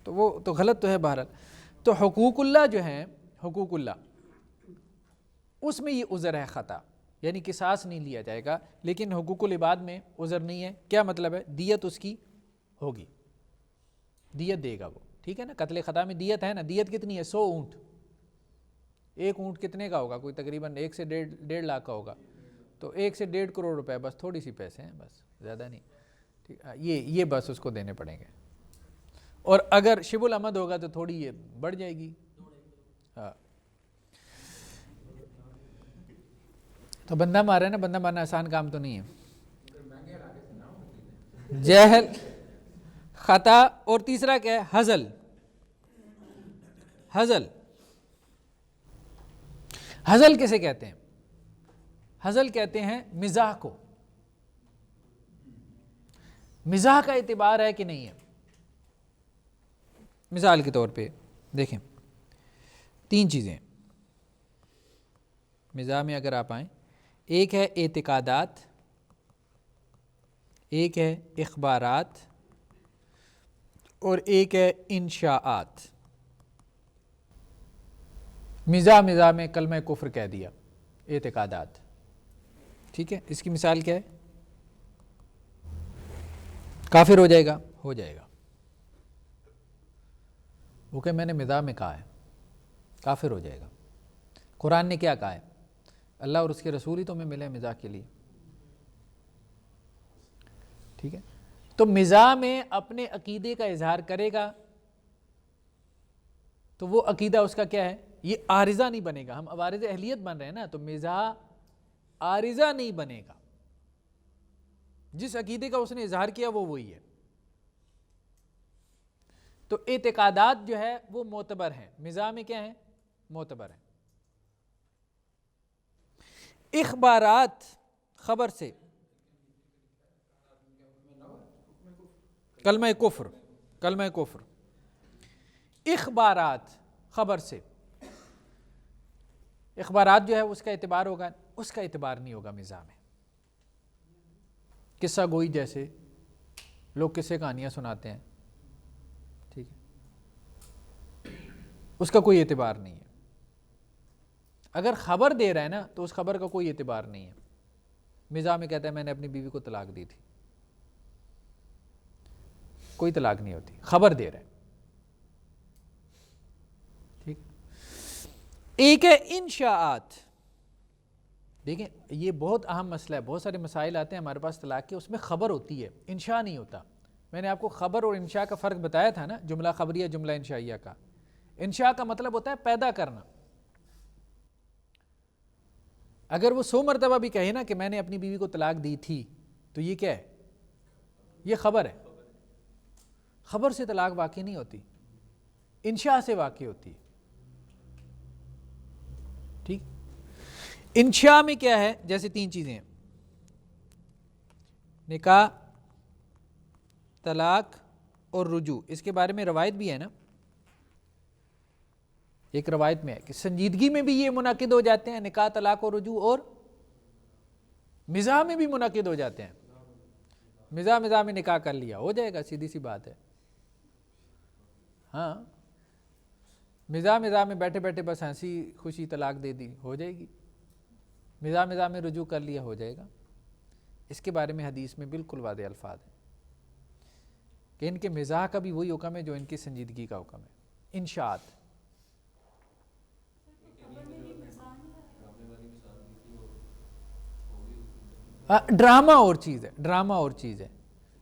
تو وہ تو غلط تو ہے بہرحال۔ تو حقوق اللہ جو ہیں، حقوق اللہ، اس میں یہ عذر ہے خطا، یعنی قصاص نہیں لیا جائے گا، لیکن حقوق العباد میں عذر نہیں ہے۔ کیا مطلب ہے؟ دیت اس کی ہوگی، دیت دے گا وہ، ٹھیک ہے نا۔ قتل خطا میں دیت ہے نا، دیت کتنی ہے؟ 100 اونٹ، ایک اونٹ کتنے کا ہوگا؟ کوئی تقریباً 1 سے 1.5 لاکھ کا ہوگا، تو 1 سے 1.5 کروڑ روپے، بس تھوڑی سی پیسے ہیں، بس زیادہ نہیں، ٹھیک ہے، یہ بس اس کو دینے پڑیں گے۔ اور اگر شبہ العمد ہوگا تو تھوڑی یہ بڑھ جائے گی، ہاں۔ تو بندہ مارا ہے نا، بندہ مارنا آسان کام تو نہیں ہے۔ جہل، خطا، اور تیسرا کیا ہے؟ ہزل۔ ہزل، ہزل کسے کہتے ہیں؟ ہزل کہتے ہیں مزاح کو۔ مزاح کا اعتبار ہے کہ نہیں ہے؟ مثال کے طور پہ دیکھیں، 3 چیزیں مزاح میں اگر آپ آئیں، ایک ہے اعتقادات، ایک ہے اخبارات، اور ایک ہے انشاءات۔ مزاح میں کلمہ کفر کہہ دیا، اعتقادات، ٹھیک ہے، اس کی مثال کیا ہے؟ کافر ہو جائے گا؟ ہو جائے گا، وہ کہ میں نے مزاح میں کہا ہے، کافر ہو جائے گا۔ قرآن نے کیا کہا ہے؟ اللہ اور اس کے رسول ہی تو ہمیں ملے مزاح کے لیے، ٹھیک ہے۔ تو مزاح میں اپنے عقیدے کا اظہار کرے گا تو وہ عقیدہ اس کا کیا ہے؟ یہ عارضہ نہیں بنے گا، ہم عوارض اہلیت بن رہے ہیں نا، تو مزاح عارضہ نہیں بنے گا، جس عقیدے کا اس نے اظہار کیا وہ وہی ہے۔ تو اعتقادات جو ہے وہ معتبر ہیں، مزاح میں کیا ہیں؟ معتبر ہیں۔ اخبارات، خبر سے، کلمہ کفر، کلمہ کفر، اخبارات، خبر سے، اخبارات جو ہے اس کا اعتبار ہوگا؟ اس کا اعتبار نہیں ہوگا مزاح میں۔ قصہ گوئی جیسے لوگ قصے کہانیاں سناتے ہیں، ٹھیک ہے، اس کا کوئی اعتبار نہیں ہے۔ اگر خبر دے رہا ہے نا تو اس خبر کا کوئی اعتبار نہیں ہے۔ مزاح میں کہتا ہے میں نے اپنی بیوی کو طلاق دی تھی، کوئی طلاق نہیں ہوتی، خبر دے رہا ہے، ٹھیک۔ ایک ہے انشاءات، دیکھیں یہ بہت اہم مسئلہ ہے، بہت سارے مسائل آتے ہیں ہمارے پاس طلاق کے، اس میں خبر ہوتی ہے، انشاء نہیں ہوتا۔ میں نے آپ کو خبر اور انشاء کا فرق بتایا تھا نا، جملہ خبریہ، جملہ انشائیہ کا۔ انشاء کا مطلب ہوتا ہے پیدا کرنا۔ اگر وہ 100 مرتبہ بھی کہے نا کہ میں نے اپنی بیوی کو طلاق دی تھی، تو یہ کیا ہے؟ یہ خبر ہے۔ خبر سے طلاق واقع نہیں ہوتی، انشاء سے واقع ہوتی ہے، ٹھیک۔ انشاء میں کیا ہے؟ جیسے 3 چیزیں ہیں، نکاح، طلاق اور رجوع۔ اس کے بارے میں روایت بھی ہے نا، ایک روایت میں ہے کہ سنجیدگی میں بھی یہ منعقد ہو جاتے ہیں، نکاح، طلاق اور رجوع، اور مزاح میں بھی منعقد ہو جاتے ہیں۔ مزاح میں نکاح کر لیا، ہو جائے گا، سیدھی سی بات ہے، ہاں۔ مزاح میں بیٹھے بیٹھے بس ہنسی خوشی طلاق دے دی، ہو جائے گی۔ مزاح میں رجوع کر لیا، ہو جائے گا۔ اس کے بارے میں حدیث میں بالکل واضح الفاظ ہیں کہ ان کے مزاح کا بھی وہی حکم ہے جو ان کی سنجیدگی کا حکم ہے۔ انشاءات، ڈرامہ اور چیز ہے، ڈرامہ اور چیز ہے،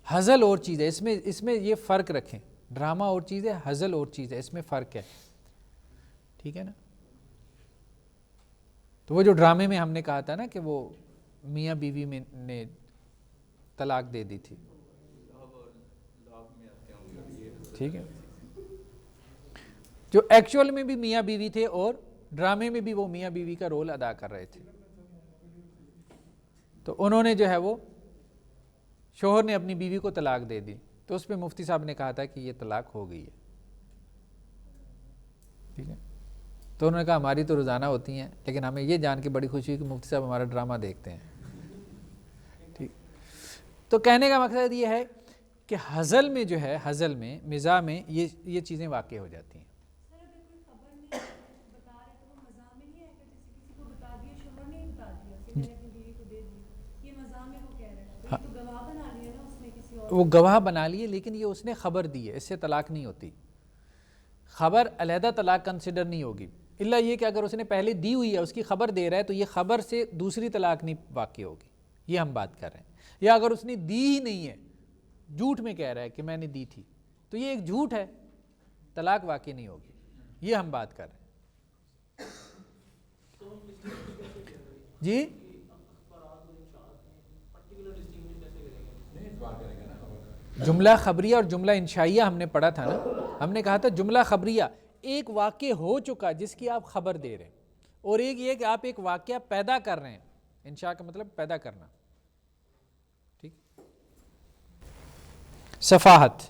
ہزل اور چیز ہے، اس میں یہ فرق رکھیں، ڈرامہ اور چیز ہے، ہزل اور چیز ہے، اس میں فرق ہے، ٹھیک ہے نا۔ تو وہ جو ڈرامے میں ہم نے کہا تھا نا کہ وہ میاں بیوی میں نے طلاق دے دی تھی. ٹھیک ہے, جو ایکچول میں بھی میاں بیوی تھے اور ڈرامے میں بھی وہ میاں بیوی کا رول ادا کر رہے تھے. تو انہوں نے جو ہے وہ شوہر نے اپنی بیوی کو طلاق دے دی, تو اس پہ مفتی صاحب نے کہا تھا کہ یہ طلاق ہو گئی ہے. ٹھیک ہے, تو انہوں نے کہا ہماری تو روزانہ ہوتی ہیں, لیکن ہمیں یہ جان کے بڑی خوشی کہ مفتی صاحب ہمارا ڈرامہ دیکھتے ہیں. ٹھیک, تو کہنے کا مقصد یہ ہے کہ ہزل میں جو ہے, ہزل میں مزاح میں یہ چیزیں واقع ہو جاتی ہیں. وہ گواہ بنا لیے, لیکن یہ اس نے خبر دی ہے, اس سے طلاق نہیں ہوتی. خبر علیحدہ طلاق کنسیڈر نہیں ہوگی, الا یہ کہ اگر اس نے پہلے دی ہوئی ہے, اس کی خبر دے رہا ہے, تو یہ خبر سے دوسری طلاق نہیں واقع ہوگی. یہ ہم بات کر رہے ہیں. یا اگر اس نے دی ہی نہیں ہے, جھوٹ میں کہہ رہا ہے کہ میں نے دی تھی, تو یہ ایک جھوٹ ہے, طلاق واقع نہیں ہوگی. یہ ہم بات کر رہے ہیں. جی جملہ خبریہ اور جملہ انشائیہ ہم نے پڑھا تھا نا. ہم نے کہا تھا جملہ خبریہ ایک واقع ہو چکا جس کی آپ خبر دے رہے ہیں, اور ایک یہ کہ آپ ایک واقعہ پیدا کر رہے ہیں. انشاء کا مطلب پیدا کرنا. ٹھیک. صفاحت,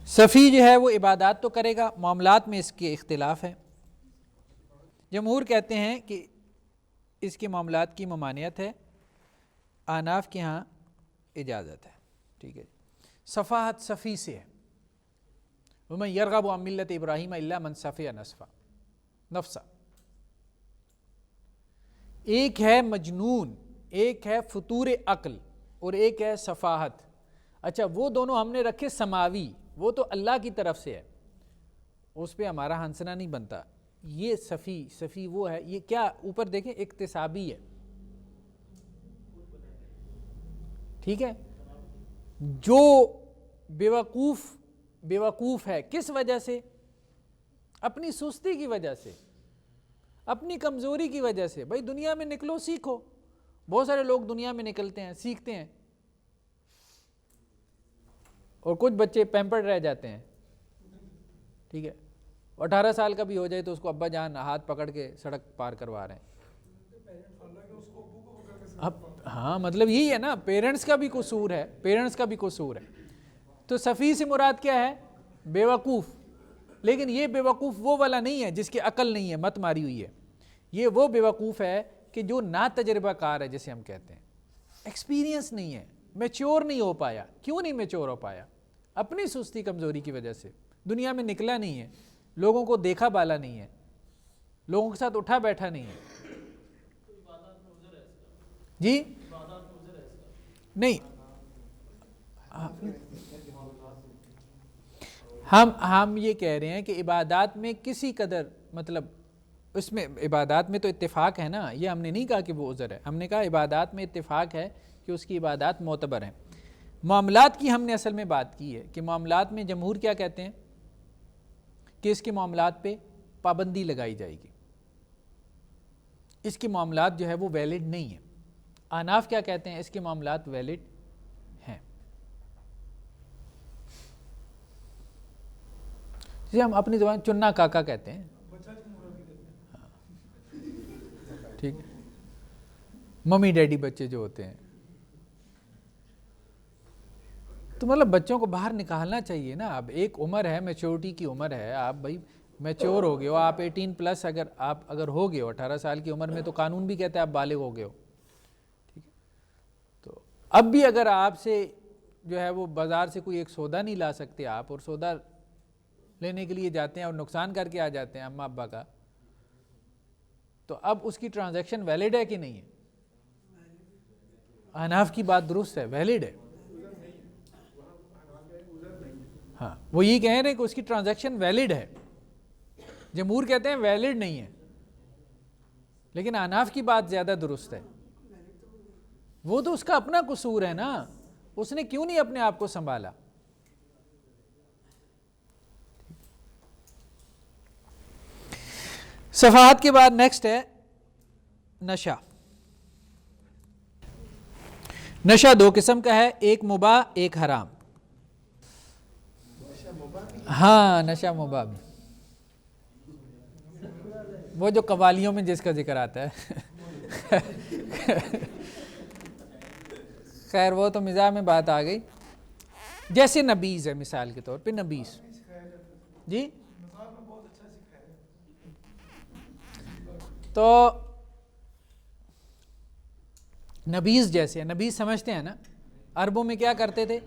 صفی جو ہے وہ عبادات تو کرے گا, معاملات میں اس کے اختلاف ہے. جمہور کہتے ہیں کہ اس کے معاملات کی ممانعت ہے, احناف کے ہاں اجازت ہے. ٹھیک ہے. صفاحت صفی سے ہے. وَمَنْ يَرْغَبُ عَنْ مِلَّةِ إِبْرَاهِيمَ إِلَّا مَنْ صَفِيَ نَفْسَهُ. ایک ہے مجنون, ایک ہے فطور عقل, اور ایک ہے صفاحت. اچھا, وہ دونوں ہم نے رکھے سماوی, وہ تو اللہ کی طرف سے ہے, اس پہ ہمارا ہنسنا نہیں بنتا. یہ صفی وہ ہے, یہ کیا اوپر دیکھیں اکتسابی ہے. ٹھیک ہے. جو بیوقوف ہے, کس وجہ سے؟ اپنی سستی کی وجہ سے, اپنی کمزوری کی وجہ سے. بھائی دنیا میں نکلو, سیکھو. بہت سارے لوگ دنیا میں نکلتے ہیں, سیکھتے ہیں, اور کچھ بچے پیمپرڈ رہ جاتے ہیں. ٹھیک ہے. 18 سال کا بھی ہو جائے تو اس کو ابا جان ہاتھ پکڑ کے سڑک پار کروا رہے ہیں. اب ہاں مطلب یہی ہے نا, پیرنٹس کا بھی قصور ہے, پیرنٹس کا بھی قصور ہے. تو صفی سے مراد کیا ہے؟ بیوقوف. لیکن یہ بیوقوف وہ والا نہیں ہے جس کی عقل نہیں ہے, مت ماری ہوئی ہے. یہ وہ بیوقوف ہے کہ جو نا تجربہ کار ہے, جسے ہم کہتے ہیں. ایکسپیرینس نہیں ہے, میچور نہیں ہو پایا. کیوں نہیں میچور ہو پایا؟ اپنی سستی کمزوری کی وجہ سے. دنیا میں نکلا نہیں ہے, لوگوں کو دیکھا بالا نہیں ہے, لوگوں کے ساتھ اٹھا بیٹھا نہیں ہے. جی نہیں, ہم یہ کہہ رہے ہیں کہ عبادات میں کسی قدر, مطلب اس میں عبادات میں تو اتفاق ہے نا. یہ ہم نے نہیں کہا کہ وہ عذر ہے, ہم نے کہا عبادات میں اتفاق ہے کہ اس کی عبادات معتبر ہیں. معاملات کی ہم نے اصل میں بات کی ہے کہ معاملات میں جمہور کیا کہتے ہیں کہ اس کے معاملات پہ پابندی لگائی جائے گی, اس کے معاملات جو ہے وہ ویلڈ نہیں ہیں. احناف کیا کہتے ہیں؟ اس کے معاملات ویلڈ ہیں. جسے ہم اپنی زبان چننا کاکا کہتے ہیں. ٹھیک, ممی ڈیڈی بچے جو ہوتے ہیں, تو مطلب بچوں کو باہر نکالنا چاہیے نا. اب ایک عمر ہے, میچورٹی کی عمر ہے, آپ بھائی میچور ہو گئے ہو, آپ 18+ اگر ہو گئے ہو 18 سال کی عمر میں, تو قانون بھی کہتا ہے آپ بالغ ہو گئے ہو. ٹھیک ہے. تو اب بھی اگر آپ سے جو ہے وہ بازار سے کوئی ایک سودا نہیں لا سکتے آپ, اور سودا لینے کے لیے جاتے ہیں اور نقصان کر کے آ جاتے ہیں اماں ابا کا, تو اب اس کی ٹرانزیکشن ویلڈ ہے کہ نہیں ہے؟ احناف کی بات درست ہے, ویلڈ ہے. ہاں, وہ یہ کہہ رہے ہیں کہ اس کی ٹرانزیکشن ویلڈ ہے. جمہور کہتے ہیں ویلڈ نہیں ہے, لیکن احناف کی بات زیادہ درست ہے. وہ تو اس کا اپنا قصور ہے نا, اس نے کیوں نہیں اپنے آپ کو سنبھالا. صفحات کے بعد نیکسٹ ہے نشہ. نشہ دو قسم کا ہے، ایک مباح ایک حرام. ہاں نشہ مباح بھی، وہ جو قوالیوں میں جس کا ذکر آتا ہے. خیر وہ تو مزاح میں بات آ گئی. جیسے نبیذ ہے مثال کے طور پہ، نبیذ جی، تو نبیذ جیسے، نبیذ سمجھتے ہیں نا، عربوں میں کیا کرتے تھے،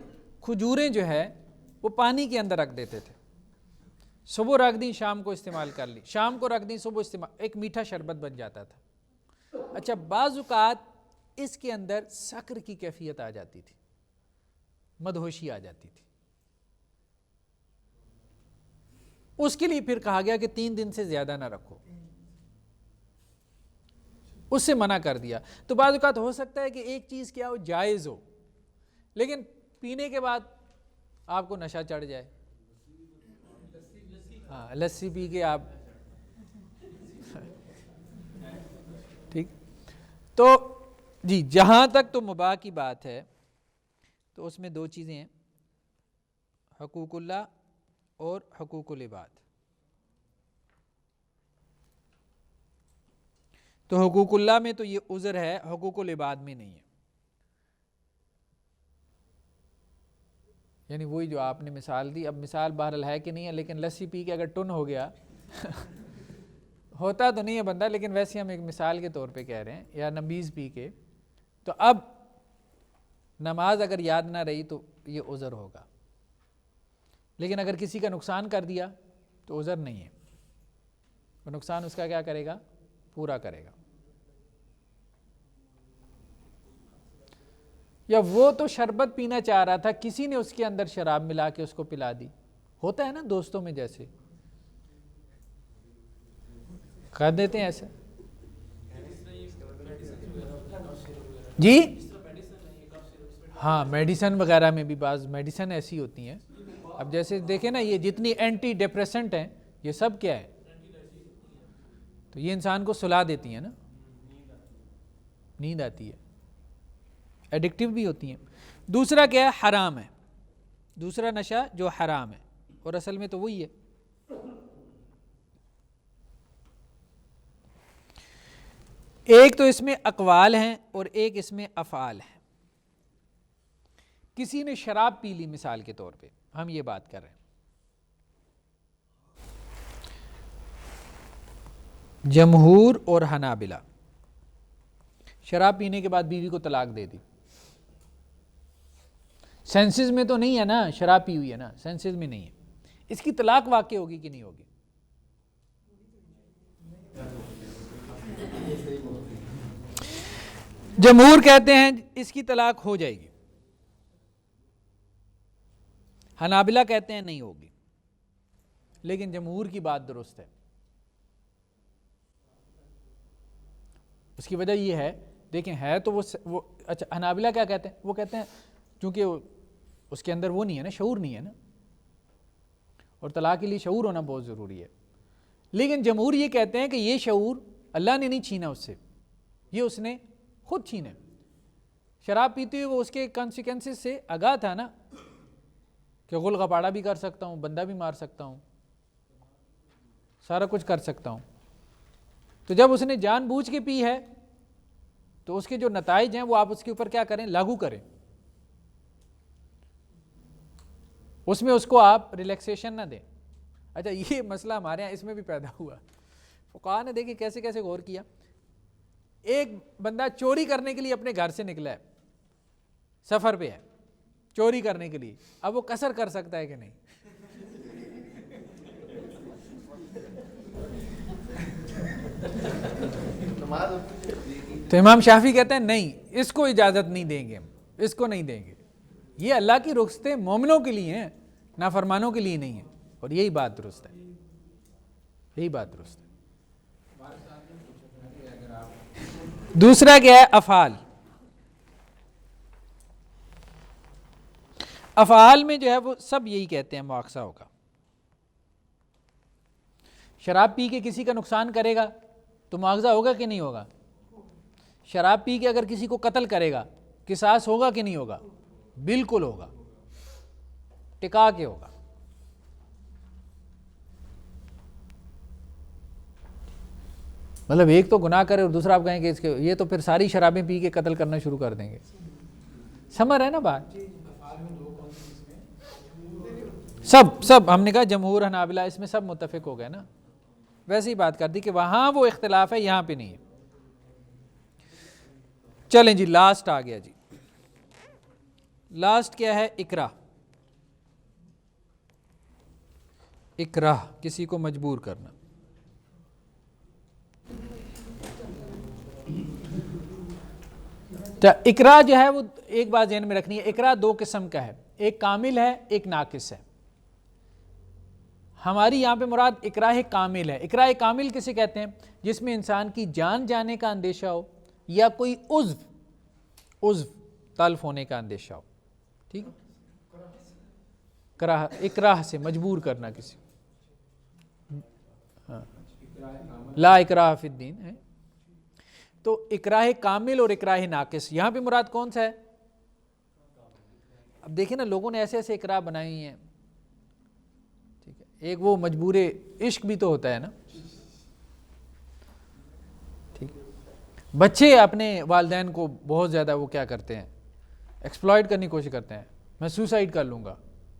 کھجوریں جو ہے وہ پانی کے اندر رکھ دیتے تھے، صبح رکھ دی شام کو استعمال کر لی، شام کو رکھ دی صبح استعمال، ایک میٹھا شربت بن جاتا تھا. اچھا بعض اوقات اس کے اندر سکر کی کیفیت آ جاتی تھی، مدہوشی آ جاتی تھی، اس کے لیے پھر کہا گیا کہ 3 دن سے زیادہ نہ رکھو، اس سے منع کر دیا. تو بعض اوقات ہو سکتا ہے کہ ایک چیز کیا ہو، جائز ہو، لیکن پینے کے بعد آپ کو نشہ چڑھ جائے. ہاں لسی پی کے آپ ٹھیک. تو جی جہاں تک تو مباح کی بات ہے تو اس میں 2 چیزیں ہیں، حقوق اللہ اور حقوق العباد. تو حقوق اللہ میں تو یہ عذر ہے، حقوق العباد میں نہیں ہے. یعنی وہی جو آپ نے مثال دی، اب مثال بہرحال ہے کہ نہیں ہے، لیکن لسی پی کے اگر ٹن ہو گیا ہوتا تو نہیں ہے بندہ، لیکن ویسے ہم ایک مثال کے طور پہ کہہ رہے ہیں، یا نبیذ پی کے، تو اب نماز اگر یاد نہ رہی تو یہ عذر ہوگا. لیکن اگر کسی کا نقصان کر دیا تو عذر نہیں ہے، وہ نقصان اس کا کیا کرے گا، پورا کرے گا. یا وہ تو شربت پینا چاہ رہا تھا، کسی نے اس کے اندر شراب ملا کے اس کو پلا دی، ہوتا ہے نا دوستوں میں جیسے کر دیتے ہیں ایسا. جی ہاں میڈیسن وغیرہ میں بھی بعض میڈیسن ایسی ہوتی ہیں. اب جیسے دیکھیں نا، یہ جتنی اینٹی ڈپریسنٹ ہیں یہ سب کیا ہے، تو یہ انسان کو سلا دیتی ہیں نا، نیند آتی ہے، ایڈکٹیو بھی ہوتی ہیں. دوسرا کیا ہے، حرام ہے، دوسرا نشہ جو حرام ہے، اور اصل میں تو وہی ہے. ایک تو اس میں اقوال ہیں اور ایک اس میں افعال ہیں. کسی نے شراب پی لی مثال کے طور پہ، ہم یہ بات کر رہے ہیں، جمہور اور حنابلہ شراب پینے کے بعد بیوی کو طلاق دے دی. سینسز میں تو نہیں ہے نا، شراب پی ہوئی ہے نا، سینسز میں نہیں ہے، اس کی طلاق واقع ہوگی کہ نہیں ہوگی؟ جمہور کہتے ہیں اس کی طلاق ہو جائے گی، حنابلہ کہتے ہیں نہیں ہوگی. لیکن جمہور کی بات درست ہے. اس کی وجہ یہ ہے، دیکھیں ہے تو وہ اچھا حنابلہ کیا کہتے ہیں، وہ کہتے ہیں چونکہ اس کے اندر وہ نہیں ہے نا، شعور نہیں ہے نا، اور طلاق کے لیے شعور ہونا بہت ضروری ہے. لیکن جمہور یہ کہتے ہیں کہ یہ شعور اللہ نے نہیں چھینا اس سے، یہ اس نے خود چھینا. شراب پیتے ہوئے وہ اس کے کانسیکوینسز سے آگاہ تھا نا، کہ غل غپاڑا بھی کر سکتا ہوں، بندہ بھی مار سکتا ہوں، سارا کچھ کر سکتا ہوں. تو جب اس نے جان بوجھ کے پی ہے تو اس کے جو نتائج ہیں وہ آپ اس کے اوپر کیا کریں، لاگو کریں. اس میں اس کو آپ ریلیکسیشن نہ دیں. اچھا یہ مسئلہ ہمارے یہاں اس میں بھی پیدا ہوا. فقہاء نے دیکھیں کیسے کیسے غور کیا. ایک بندہ چوری کرنے کے لیے اپنے گھر سے نکلا ہے، سفر پہ ہے چوری کرنے کے لیے، اب وہ قصر کر سکتا ہے کہ نہیں؟ تو امام شافعی کہتے ہیں نہیں، اس کو اجازت نہیں دیں گے، ہم اس کو نہیں دیں گے. یہ اللہ کی رخصتیں مومنوں کے لیے ہیں، نافرمانوں کے لیے نہیں ہیں. اور یہی بات درست ہے، یہی بات درست ہے. دوسرا کیا ہے، افعال. افعال میں جو ہے وہ سب یہی کہتے ہیں مواخذہ ہوگا. شراب پی کے کسی کا نقصان کرے گا تو مواخذہ ہوگا کہ نہیں ہوگا؟ شراب پی کے اگر کسی کو قتل کرے گا قصاص ہوگا کہ نہیں ہوگا؟ بالکل ہوگا، ٹکا کے ہوگا۔ مطلب ایک تو گناہ کرے اور دوسرا آپ کہیں کہ اس کے یہ تو پھر ساری شرابیں پی کے قتل کرنا شروع کر دیں گے۔ سمجھ رہے نا بات؟ سب ہم نے کہا جمہور حنابلہ اس میں سب متفق ہو گئے نا، ویسے ہی بات کر دی کہ وہاں وہ اختلاف ہے، یہاں پہ نہیں ہے۔ چلیں جی لاسٹ آ گیا جی، لاسٹ کیا ہے؟ اکراہ۔ اکراہ کسی کو مجبور کرنا۔ اکراہ جو ہے وہ ایک بات ذہن میں رکھنی ہے، اکراہ دو قسم کا ہے، ایک کامل ہے ایک ناقص ہے۔ ہماری یہاں پہ مراد اکراہ کامل ہے۔ اکراہ کامل کسے کہتے ہیں؟ جس میں انسان کی جان جانے کا اندیشہ ہو یا کوئی عضو تلف ہونے کا اندیشہ ہو، ٹھیک ہے؟ اکراہ سے مجبور کرنا کسی، لا اکراہ فی الدین ہے۔ تو اکراہ کامل اور اکراہ ناقص، یہاں پہ مراد کون سا ہے؟ اب دیکھیں نا لوگوں نے ایسے ایسے اکراہ بنائی ہیں، ٹھیک ہے، ایک وہ مجبور عشق بھی تو ہوتا ہے نا، ٹھیک ہے، بچے اپنے والدین کو بہت زیادہ وہ کیا کرتے ہیں، ایکسپلائٹ کرنے کی کوشش کرتے ہیں، میں سوسائڈ کر لوں گا،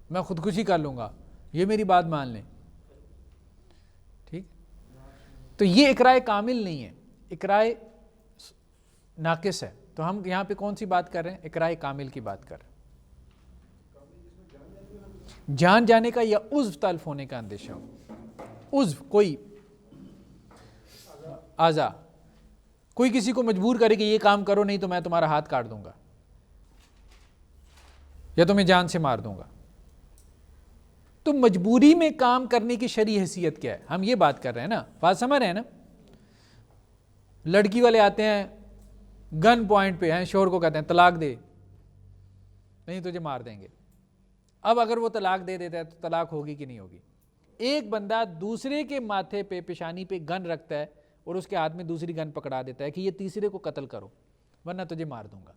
میں خودکشی کر لوں گا، یہ میری بات مان لیں، ٹھیک۔ تو یہ اکراہ کامل نہیں ہے، اکراہ ناقص ہے۔ تو ہم یہاں پہ کون سی بات کر رہے ہیں؟ اکراہ کامل کی بات کر رہے ہیں۔ جان جانے کا یا عضو تلف ہونے کا اندیشہ ہو، عضو کوئی اعضا، کوئی کسی کو مجبور کرے کہ یہ کام کرو نہیں تو میں تمہارا ہاتھ کاٹ دوں گا یا تمہیں جان سے مار دوں گا۔ تو مجبوری میں کام کرنے کی شرعی حیثیت کیا ہے؟ ہم یہ بات کر رہے ہیں نا، بات سمجھ رہے ہیں نا؟ لڑکی والے آتے ہیں گن پوائنٹ پہ ہیں، شوہر کو کہتے ہیں طلاق دے نہیں تجھے مار دیں گے۔ اب اگر وہ طلاق دے دیتا ہے تو طلاق ہوگی کہ نہیں ہوگی؟ ایک بندہ دوسرے کے ماتھے پہ پیشانی پہ گن رکھتا ہے اور اس کے ہاتھ میں دوسری گن پکڑا دیتا ہے کہ یہ تیسرے کو قتل کرو ورنہ تجھے مار دوں گا۔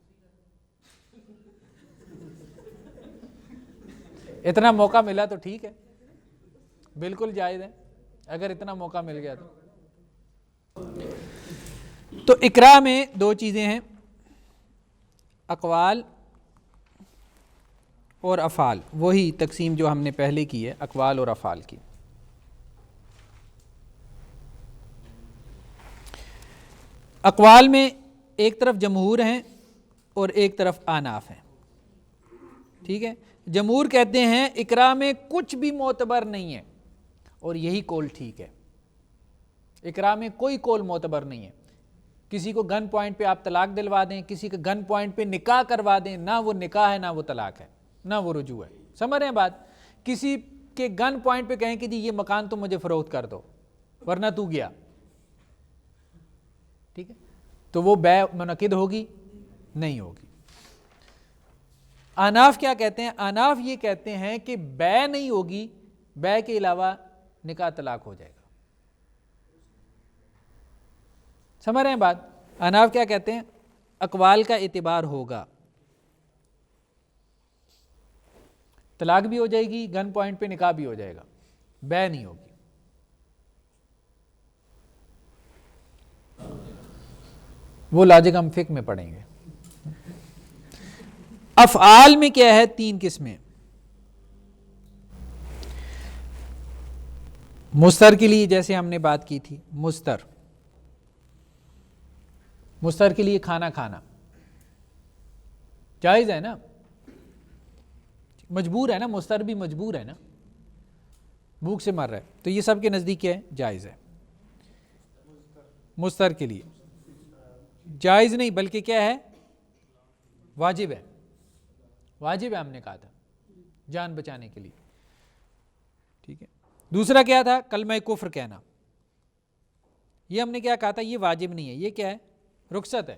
اتنا موقع ملا تو ٹھیک ہے، بالکل جائز ہے اگر اتنا موقع مل گیا تو اکراہ میں دو چیزیں ہیں، اقوال اور افعال، وہی تقسیم جو ہم نے پہلے کی ہے اقوال اور افعال کی۔ اقوال میں ایک طرف جمہور ہیں اور ایک طرف احناف ہیں، ٹھیک ہے۔ جمہور کہتے ہیں اکراہ میں کچھ بھی معتبر نہیں ہے، اور یہی قول ٹھیک ہے، اکراہ میں کوئی قول معتبر نہیں ہے۔ کسی کو گن پوائنٹ پہ آپ طلاق دلوا دیں، کسی کو گن پوائنٹ پہ نکاح کروا دیں، نہ وہ نکاح ہے نہ وہ طلاق ہے نہ وہ رجوع ہے، سمجھ رہے ہیں بات؟ کسی کے گن پوائنٹ پہ کہیں کہ جی یہ مکان تم مجھے فروخت کر دو ورنہ تو گیا، ٹھیک ہے، تو وہ بیع منعقد ہوگی؟ نہیں ہوگی۔ احناف کیا کہتے ہیں؟ احناف یہ کہتے ہیں کہ بیع نہیں ہوگی، بیع کے علاوہ نکاح طلاق ہو جائے گا، سمجھ رہے ہیں بات؟ احناف کیا کہتے ہیں؟ اقوال کا اعتبار ہوگا، طلاق بھی ہو جائے گی، گن پوائنٹ پہ نکاح بھی ہو جائے گا، بیع نہیں ہوگی۔ وہ لاجک ہم فقہ میں پڑھیں گے۔ افعال میں کیا ہے؟ تین قسمیں، مستر کے لیے جیسے ہم نے بات کی تھی، مستر کے لیے کھانا کھانا جائز ہے نا، مجبور ہے نا، مستر بھی مجبور ہے نا، بھوک سے مر رہا ہے، تو یہ سب کے نزدیک کیا ہے؟ جائز ہے۔ مستر کے لیے جائز نہیں بلکہ کیا ہے؟ واجب ہے، واجب ہے، ہم نے کہا تھا جان بچانے کے لیے، ٹھیک ہے۔ دوسرا کیا تھا؟ کلمہ کفر کہنا، یہ ہم نے کیا کہا تھا؟ یہ واجب نہیں ہے، یہ کیا ہے؟ رخصت ہے۔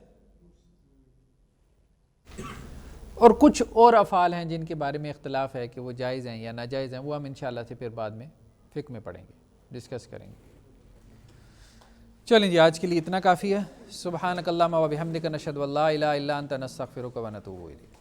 اور کچھ اور افعال ہیں جن کے بارے میں اختلاف ہے کہ وہ جائز ہیں یا ناجائز ہیں، وہ ہم انشاءاللہ سے پھر بعد میں فقہ میں پڑھیں گے، ڈسکس کریں گے۔ چلیں جی آج کے لیے اتنا کافی ہے۔ سبحانک اللہم و بحمدک نشہد ان لا الہ الا انت نستغفرک و نتوب الیک.